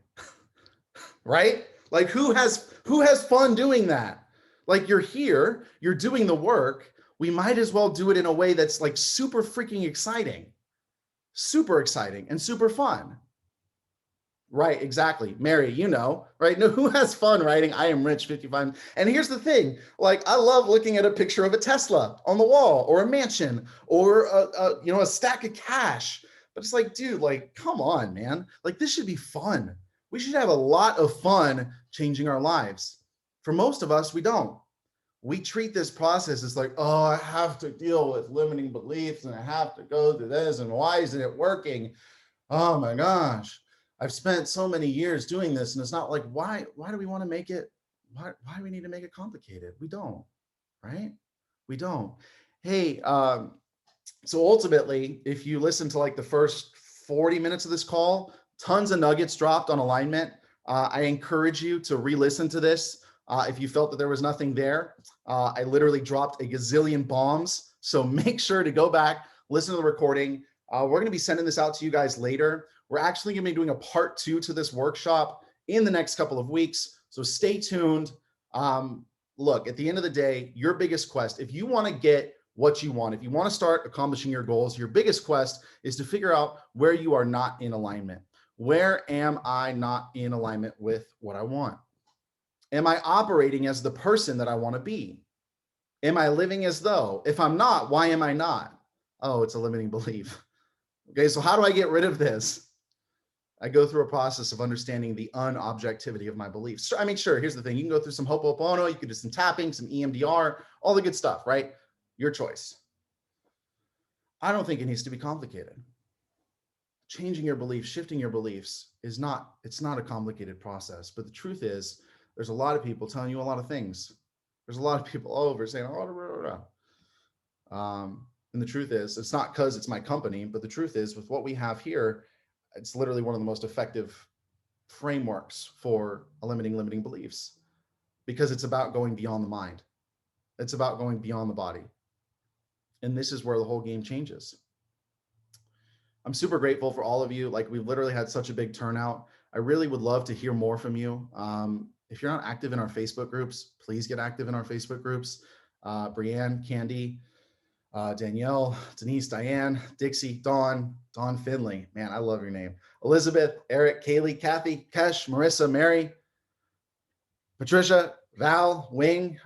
Right? Like who has fun doing that? Like you're here, you're doing the work. We might as well do it in a way that's like super freaking exciting and super fun. Right, exactly. Mary, you know, right? No, who has fun writing I am rich 55? And here's the thing, like I love looking at a picture of a Tesla on the wall, or a mansion, or a stack of cash. But it's like, dude, like, come on, man. Like this should be fun. We should have a lot of fun changing our lives. For most of us, we don't. We treat this process as like, oh, I have to deal with limiting beliefs and I have to go through this, and why isn't it working? Oh my gosh, I've spent so many years doing this, and it's not like, why do we want to make it, why do we need to make it complicated? We don't, right? We don't. Hey, so ultimately, if you listen to like the first 40 minutes of this call, tons of nuggets dropped on alignment. I encourage you to re-listen to this. If you felt that there was nothing there, I literally dropped a gazillion bombs. So make sure to go back, listen to the recording. We're going to be sending this out to you guys later. We're actually going to be doing a part 2 to this workshop in the next couple of weeks. So stay tuned. Look, at the end of the day, your biggest quest, if you want to get what you want, if you want to start accomplishing your goals, your biggest quest is to figure out where you are not in alignment. Where am I not in alignment with what I want? Am I operating as the person that I want to be? Am I living as though? If I'm not, why am I not? Oh, it's a limiting belief. Okay, so how do I get rid of this? I go through a process of understanding the unobjectivity of my beliefs. I mean, sure, here's the thing. You can go through some Ho'oponopono, you could do some tapping, some EMDR, all the good stuff, right? Your choice. I don't think it needs to be complicated. Changing your beliefs, shifting your beliefs it's not a complicated process. But the truth is, there's a lot of people telling you a lot of things. There's a lot of people all over saying, and the truth is, it's not because it's my company, but the truth is, with what we have here, it's literally one of the most effective frameworks for eliminating limiting beliefs, because it's about going beyond the mind. It's about going beyond the body. And this is where the whole game changes. I'm super grateful for all of you. Like, we've literally had such a big turnout. I really would love to hear more from you. If you're not active in our Facebook groups, please get active in our Facebook groups. Brianne, Candy, Danielle, Denise, Diane, Dixie, Dawn Finley. Man, I love your name. Elizabeth, Eric, Kaylee, Kathy, Kesh, Marissa, Mary, Patricia, Val, Wing.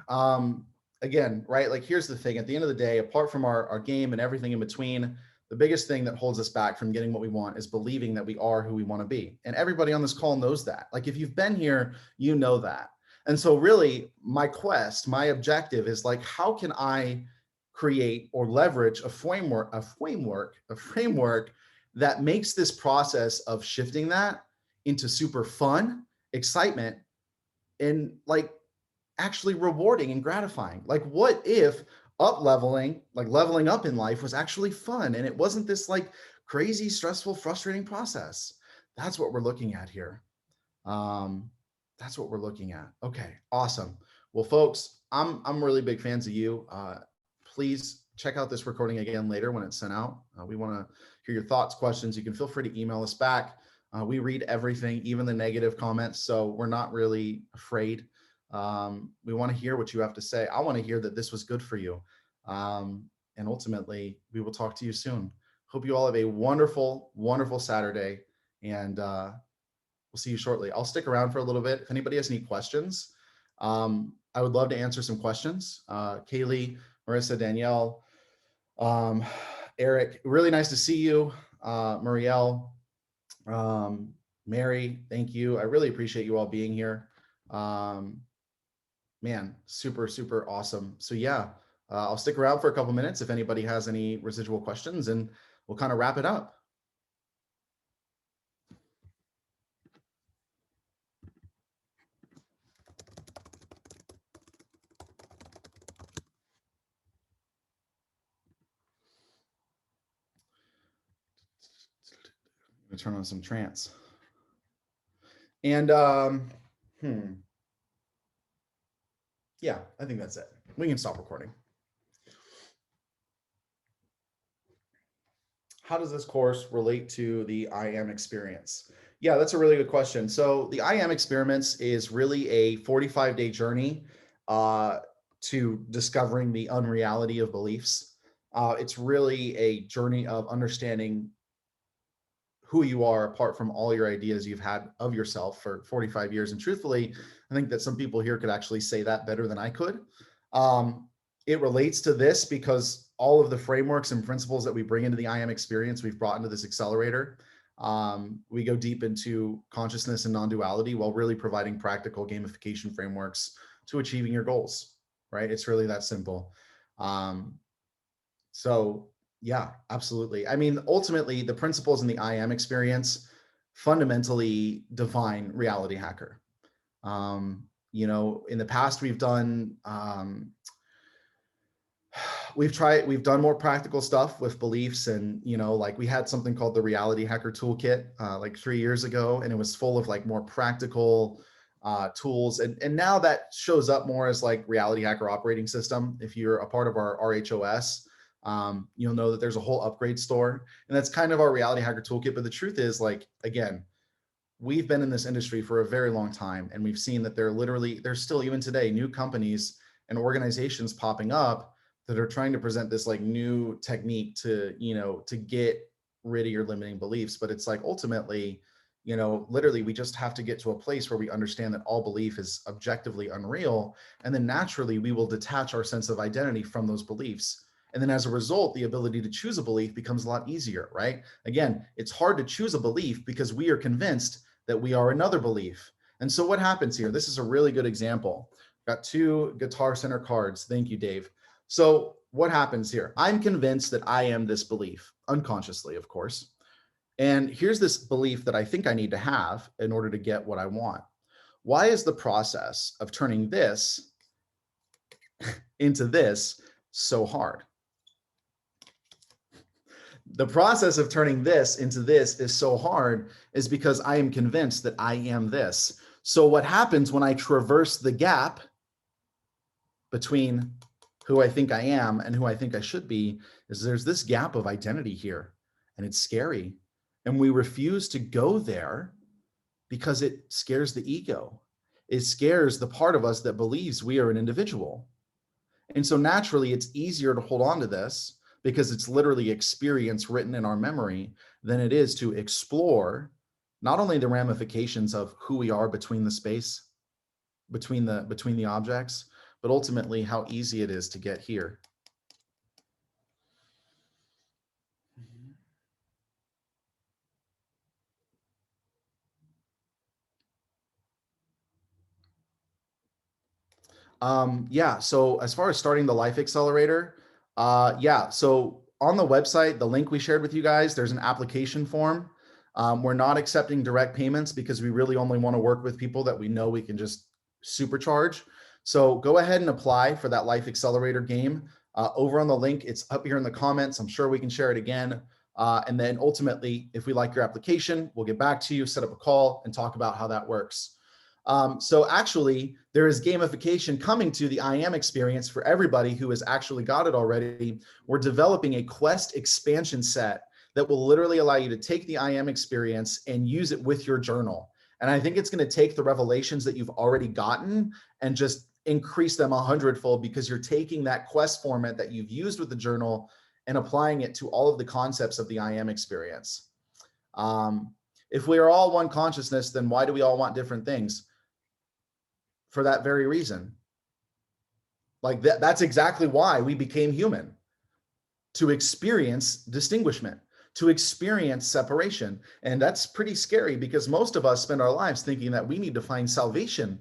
Again, right? Like, here's the thing. At the end of the day, apart from our game and everything in between, the biggest thing that holds us back from getting what we want is believing that we are who we want to be. And everybody on this call knows that. Like, if you've been here, you know that. And so really, my quest, my objective is like, how can I create or leverage a framework that makes this process of shifting that into super fun, excitement, and like actually rewarding and gratifying? Like, what if leveling up in life was actually fun, and it wasn't this like crazy, stressful, frustrating process? That's what we're looking at here. That's what we're looking at. Okay, awesome. Well, folks, I'm really big fans of you. Please check out this recording again later when it's sent out. We want to hear your thoughts, questions. You can feel free to email us back. We read everything, even the negative comments. So we're not really afraid. We want to hear what you have to say. I want to hear that this was good for you. And ultimately, we will talk to you soon. Hope you all have a wonderful, wonderful Saturday. And we'll see you shortly. I'll stick around for a little bit. If anybody has any questions, I would love to answer some questions. Kaylee, Marissa, Danielle, Eric, really nice to see you. Marielle, Mary, thank you. I really appreciate you all being here. Man, super, super awesome. So yeah, I'll stick around for a couple minutes if anybody has any residual questions, and we'll kind of wrap it up. I'm gonna turn on some trance. And yeah, I think that's it. We can stop recording. How does this course relate to the I Am experience? Yeah, that's a really good question. So the I Am experiments is really a 45-day journey to discovering the unreality of beliefs. It's really a journey of understanding who you are apart from all your ideas you've had of yourself for 45 years. And truthfully, I think that some people here could actually say that better than I could. It relates to this because all of the frameworks and principles that we bring into the I Am experience, we've brought into this accelerator. We go deep into consciousness and non-duality while really providing practical gamification frameworks to achieving your goals, right? It's really that simple. So yeah, absolutely. I mean, ultimately, the principles in the I Am experience fundamentally define reality hacker. You know, in the past, we've done we've done more practical stuff with beliefs, and you know, like we had something called the Reality Hacker Toolkit like 3 years ago, and it was full of like more practical tools, and now that shows up more as like Reality Hacker Operating System. If you're a part of our RHOS, you'll know that there's a whole upgrade store, and that's kind of our Reality Hacker Toolkit. But the truth is, like, again, we've been in this industry for a very long time, and we've seen that there's still even today new companies and organizations popping up that are trying to present this like new technique to, you know, to get rid of your limiting beliefs. But it's like ultimately, you know, literally we just have to get to a place where we understand that all belief is objectively unreal, and then naturally we will detach our sense of identity from those beliefs. And then as a result, the ability to choose a belief becomes a lot easier, right? Again, it's hard to choose a belief because we are convinced that we are another belief. And so what happens here? This is a really good example. Got 2 Guitar Center cards. Thank you, Dave. So what happens here? I'm convinced that I am this belief, unconsciously, of course. And here's this belief that I think I need to have in order to get what I want. Why is the process of turning this into this so hard? The process of turning this into this is so hard is because I am convinced that I am this. So what happens when I traverse the gap between who I think I am and who I think I should be is there's this gap of identity here, and it's scary. And we refuse to go there because it scares the ego. It scares the part of us that believes we are an individual. And so naturally, it's easier to hold on to this because it's literally experience written in our memory than it is to explore not only the ramifications of who we are between the space, between the objects, but ultimately how easy it is to get here. Yeah, so as far as starting the Life Accelerator, yeah, so on the website, the link we shared with you guys, there's an application form. We're not accepting direct payments because we really only want to work with people that we know we can just supercharge. So go ahead and apply for that Life Accelerator game. Over on the link, it's up here in the comments. I'm sure we can share it again. And then ultimately, if we like your application, we'll get back to you, set up a call, and talk about how that works. So actually, there is gamification coming to the I am experience for everybody who has actually got it already. We're developing a quest expansion set that will literally allow you to take the I am experience and use it with your journal. And I think it's going to take the revelations that you've already gotten and just increase them 100-fold, because you're taking that quest format that you've used with the journal and applying it to all of the concepts of the I am experience. If we are all one consciousness, then why do we all want different things? For that very reason. Like that's exactly why we became human, to experience distinguishment, to experience separation. And that's pretty scary, because most of us spend our lives thinking that we need to find salvation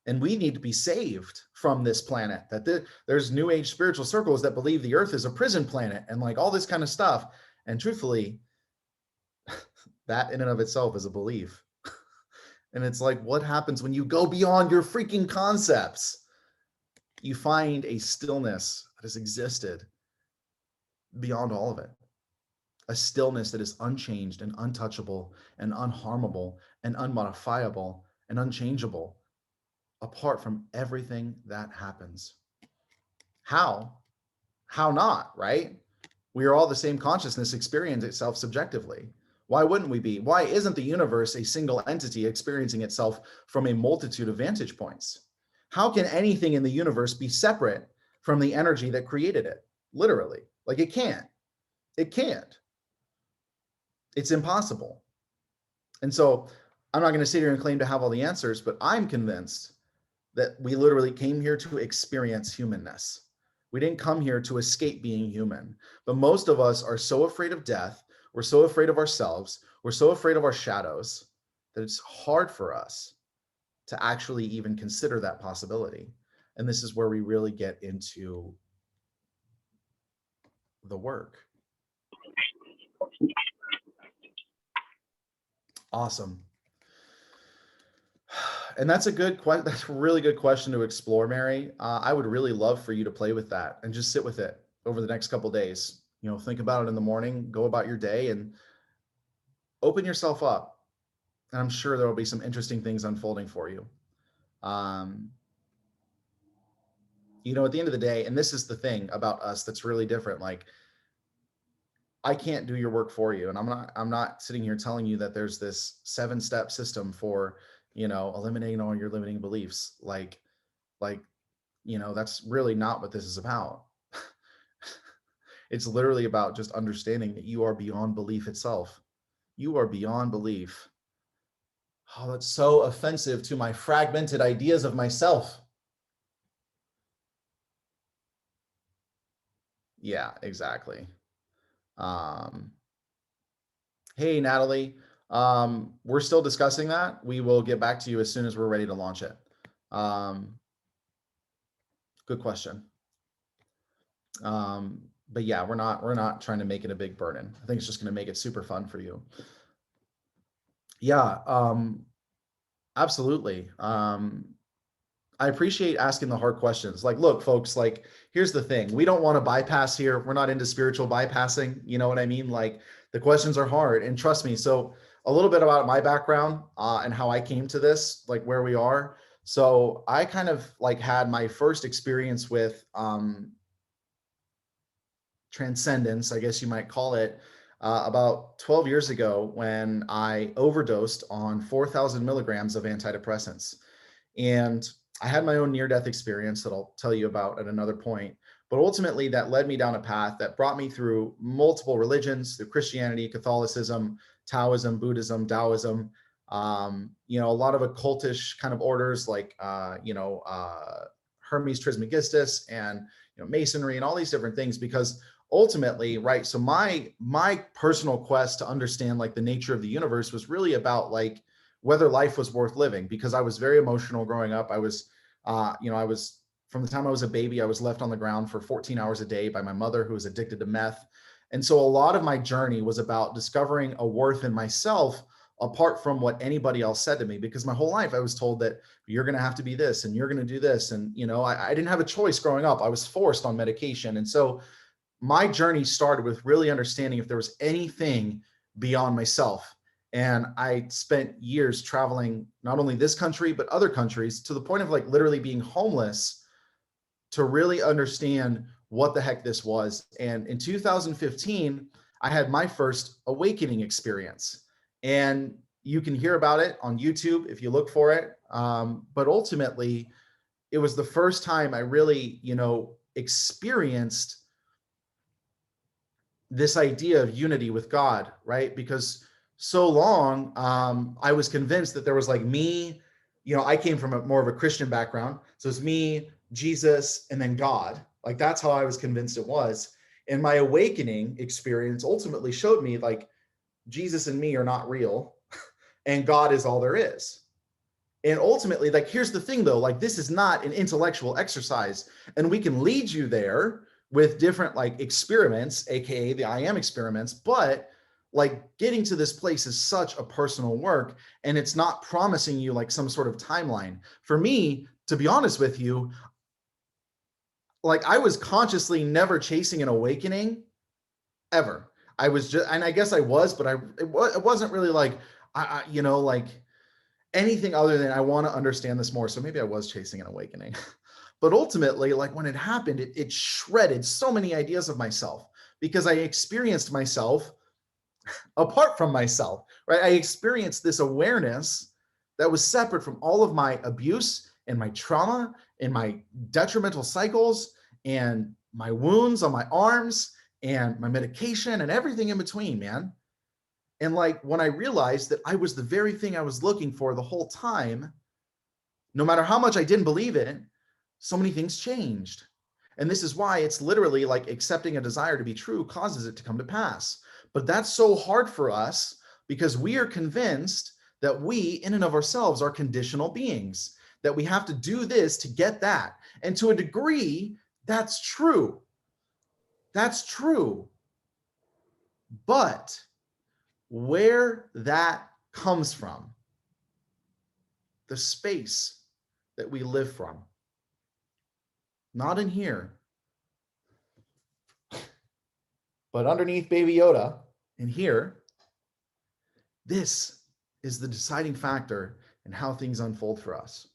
and we need to be saved from this planet, that there's new age spiritual circles that believe the earth is a prison planet and like all this kind of stuff. And truthfully, that in and of itself is a belief. And it's like, what happens when you go beyond your freaking concepts? You find a stillness that has existed beyond all of it. A stillness that is unchanged and untouchable and unharmable and unmodifiable and unchangeable, apart from everything that happens. How? How not, right? We are all the same consciousness experiencing itself subjectively. Why wouldn't we be? Why isn't the universe a single entity experiencing itself from a multitude of vantage points? How can anything in the universe be separate from the energy that created it? Literally, like it can't. It can't. It's impossible. And so I'm not going to sit here and claim to have all the answers, but I'm convinced that we literally came here to experience humanness. We didn't come here to escape being human. But most of us are so afraid of death. We're so afraid of ourselves. We're so afraid of our shadows that it's hard for us to actually even consider that possibility. And this is where we really get into the work. Awesome. And that's that's a really good question to explore, Mary. I would really love for you to play with that and just sit with it over the next couple of days. You know, think about it in the morning, go about your day and open yourself up. And I'm sure there will be some interesting things unfolding for you. You know, at the end of the day, and this is the thing about us that's really different, like I can't do your work for you. And I'm not sitting here telling you that there's this 7-step system for, you know, eliminating all your limiting beliefs. Like, you know, that's really not what this is about. It's literally about just understanding that you are beyond belief itself. You are beyond belief. Oh, that's so offensive to my fragmented ideas of myself. Yeah, exactly. Hey, Natalie, we're still discussing that. We will get back to you as soon as we're ready to launch it. Good question. But yeah, we're not trying to make it a big burden. I think it's just going to make it super fun for you. Yeah, absolutely. I appreciate asking the hard questions. Like, look, folks, like, here's the thing. We don't want to bypass here. We're not into spiritual bypassing. You know what I mean? Like, the questions are hard. And trust me. So a little bit about my background and how I came to this, like where we are. So I kind of like had my first experience with transcendence, I guess you might call it, about 12 years ago when I overdosed on 4,000 milligrams of antidepressants. And I had my own near-death experience that I'll tell you about at another point. But ultimately, that led me down a path that brought me through multiple religions, through Christianity, Catholicism, Taoism, Buddhism, Taoism, you know, a lot of occultish kind of orders like, Hermes Trismegistus and, you know, Masonry and all these different things, because ultimately, right, so my personal quest to understand like the nature of the universe was really about like whether life was worth living, because I was very emotional growing up. I was from the time I was a baby, I was left on the ground for 14 hours a day by my mother, who was addicted to meth. And so a lot of my journey was about discovering a worth in myself apart from what anybody else said to me, because my whole life I was told that you're going to have to be this and you're going to do this. And, you know, I didn't have a choice growing up. I was forced on medication. And so my journey started with really understanding if there was anything beyond myself. And I spent years traveling, not only this country, but other countries, to the point of like literally being homeless to really understand what the heck this was. And in 2015, I had my first awakening experience. And you can hear about it on YouTube if you look for it. But ultimately, it was the first time I really, experienced this idea of unity with God, right? Because so long, I was convinced that there was like me, I came from more of a Christian background. So it's me, Jesus, and then God. Like that's how I was convinced it was. And my awakening experience ultimately showed me like Jesus and me are not real and God is all there is. And ultimately, like, here's the thing though, like, this is not an intellectual exercise, and we can lead you there with different like experiments, AKA the I am experiments, but like getting to this place is such a personal work, and it's not promising you like some sort of timeline. For me, to be honest with you, like I was consciously never chasing an awakening ever. I was just, and I guess I was, but it wasn't really like, like anything other than I want to understand this more. So maybe I was chasing an awakening. But ultimately, like when it happened, it shredded so many ideas of myself because I experienced myself apart from myself, right? I experienced this awareness that was separate from all of my abuse and my trauma and my detrimental cycles and my wounds on my arms and my medication and everything in between, man. And like when I realized that I was the very thing I was looking for the whole time, no matter how much I didn't believe it, so many things changed. And this is why it's literally like accepting a desire to be true causes it to come to pass. But that's so hard for us because we are convinced that we, in and of ourselves, are conditional beings, that we have to do this to get that. And to a degree, that's true. That's true. But where that comes from, the space that we live from, not in here, but underneath Baby Yoda in here, this is the deciding factor in how things unfold for us.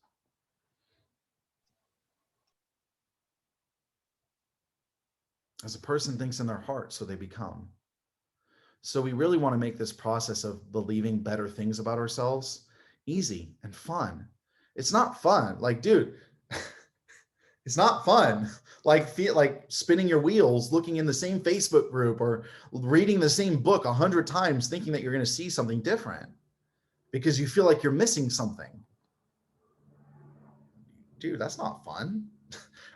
As a person thinks in their heart, so they become. So we really want to make this process of believing better things about ourselves easy and fun. It's not fun. Like, dude, it's not fun. Like spinning your wheels, looking in the same Facebook group or reading the same book 100 times, thinking that you're going to see something different because you feel like you're missing something. Dude, that's not fun.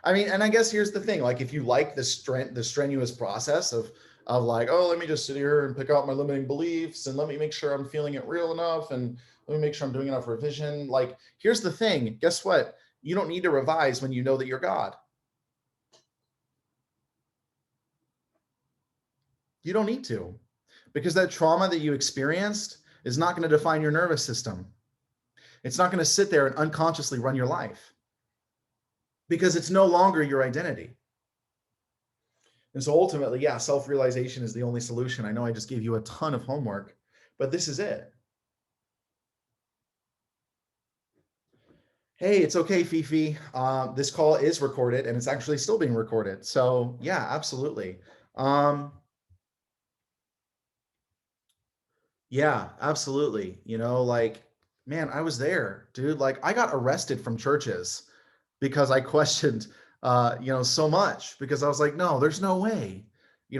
I mean, and I guess here's the thing. Like, if you like the strenuous process of like, oh, let me just sit here and pick out my limiting beliefs and let me make sure I'm feeling it real enough and let me make sure I'm doing enough revision. Like, here's the thing. Guess what? You don't need to revise when you know that you're God. You don't need to, because that trauma that you experienced is not going to define your nervous system. It's not going to sit there and unconsciously run your life because it's no longer your identity. And so ultimately, yeah, self-realization is the only solution. I know I just gave you a ton of homework, but this is it. Hey, it's okay, Fifi. This call is recorded and it's actually still being recorded. So yeah, absolutely. Yeah, absolutely. Like, man, I was there, dude. Like I got arrested from churches because I questioned, so much because I was like, no, there's no way.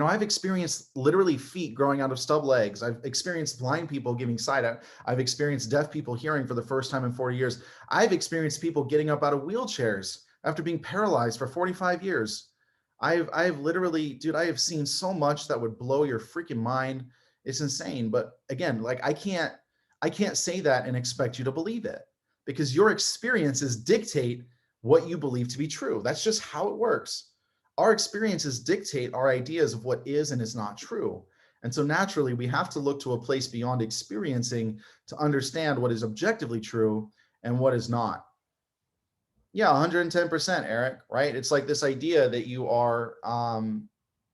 I've experienced literally feet growing out of stub legs. I've experienced blind people giving sight. I've experienced deaf people hearing for the first time in 40 years. I've experienced people getting up out of wheelchairs after being paralyzed for 45 years. I've literally, dude, I have seen so much that would blow your freaking mind. It's insane. But again, like I can't say that and expect you to believe it because your experiences dictate what you believe to be true. That's just how it works. Our experiences dictate our ideas of what is and is not true. And so naturally, we have to look to a place beyond experiencing to understand what is objectively true and what is not. Yeah, 110%, Eric, right? It's like this idea that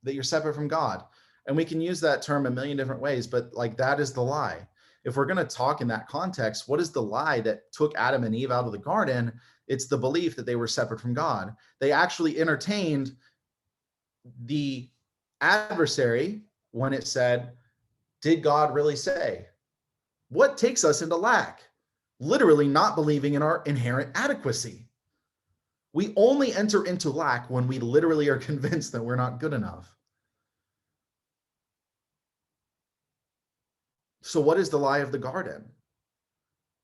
that you're separate from God. And we can use that term a million different ways, but like that is the lie. if we're going to talk in that context, what is the lie that took Adam and Eve out of the garden? It's the belief that they were separate from God. They actually entertained the adversary when it said, did God really say? What takes us into lack? Literally not believing in our inherent adequacy. We only enter into lack when we literally are convinced that we're not good enough. So what is the lie of the garden?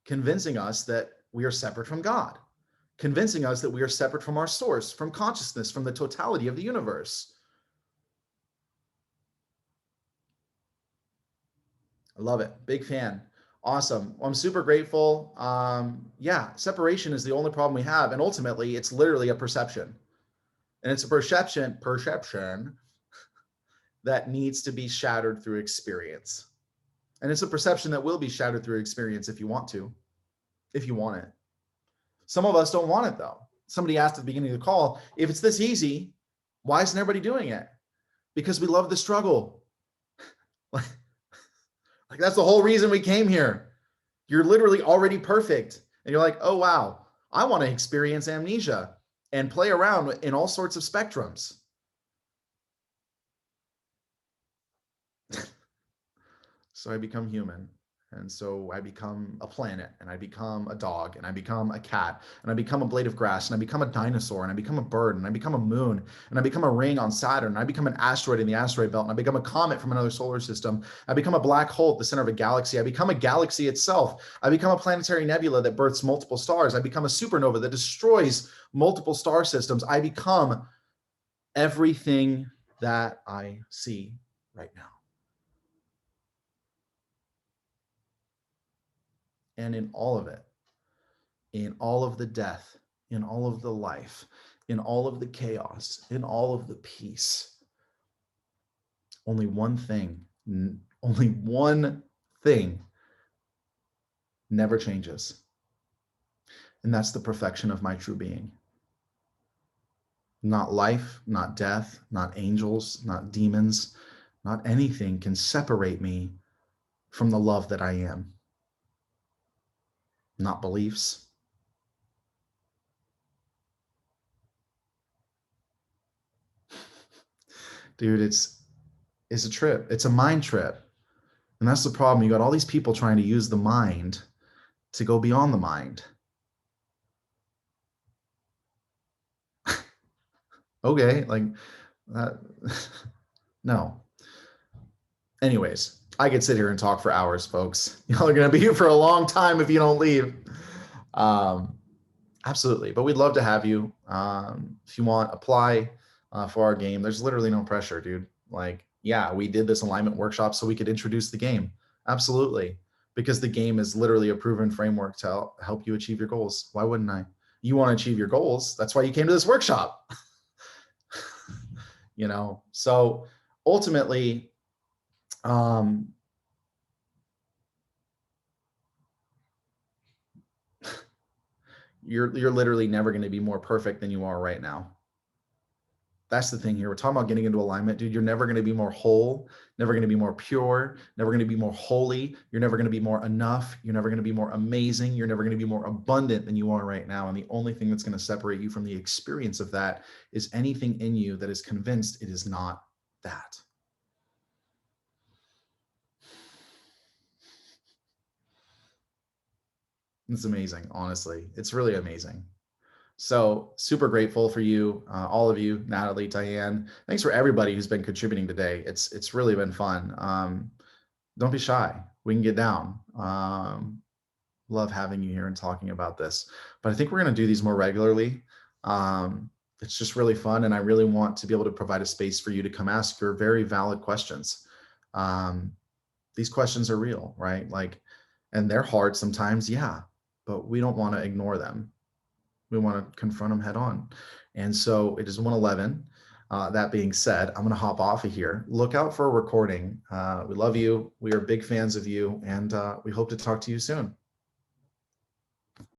Convincing us that we are separate from God, convincing us that we are separate from our source, from consciousness, from the totality of the universe. I love it. Big fan. Awesome. Well, I'm super grateful. Yeah, separation is the only problem we have. And ultimately, it's literally a perception. And it's a perception that needs to be shattered through experience. And it's a perception that will be shattered through experience if you want to, if you want it. Some of us don't want it though. Somebody asked at the beginning of the call, if it's this easy, why isn't everybody doing it? Because we love the struggle. Like that's the whole reason we came here. You're literally already perfect. And you're like, oh, wow, I want to experience amnesia and play around in all sorts of spectrums. So I become human. And so I become a planet, and I become a dog, and I become a cat, and I become a blade of grass, and I become a dinosaur, and I become a bird, and I become a moon, and I become a ring on Saturn, and I become an asteroid in the asteroid belt, and I become a comet from another solar system. I become a black hole at the center of a galaxy. I become a galaxy itself. I become a planetary nebula that births multiple stars. I become a supernova that destroys multiple star systems. I become everything that I see right now. And in all of it, in all of the death, in all of the life, in all of the chaos, in all of the peace, only one thing never changes. And that's the perfection of my true being. Not life, not death, not angels, not demons, not anything can separate me from the love that I am. Not beliefs. Dude, it's a trip. It's a mind trip. And that's the problem. You got all these people trying to use the mind to go beyond the mind. Okay, like that. No. Anyways, I could sit here and talk for hours, folks. Y'all are going to be here for a long time if you don't leave. Absolutely. But we'd love to have you. If you want, apply for our game. There's literally no pressure, dude. Like, yeah, we did this alignment workshop so we could introduce the game. Absolutely. Because the game is literally a proven framework to help you achieve your goals. Why wouldn't I? You want to achieve your goals. That's why you came to this workshop. You know, so ultimately, you're literally never going to be more perfect than you are right now. That's the thing here. We're talking about getting into alignment, dude. You're never going to be more whole, never going to be more pure, never going to be more holy. You're never going to be more enough. You're never going to be more amazing. You're never going to be more abundant than you are right now. And the only thing that's going to separate you from the experience of that is anything in you that is convinced it is not that. It's amazing, honestly. It's really amazing. So super grateful for you, all of you, Natalie, Diane. Thanks for everybody who's been contributing today. It's really been fun. Don't be shy. We can get down. Love having you here and talking about this. But I think we're going to do these more regularly. It's just really fun. And I really want to be able to provide a space for you to come ask your very valid questions. These questions are real, right? Like, and they're hard sometimes, yeah, but we don't want to ignore them. We want to confront them head on. And so it is 1:11. That being said, I'm going to hop off of here. Look out for a recording. We love you. We are big fans of you, and we hope to talk to you soon.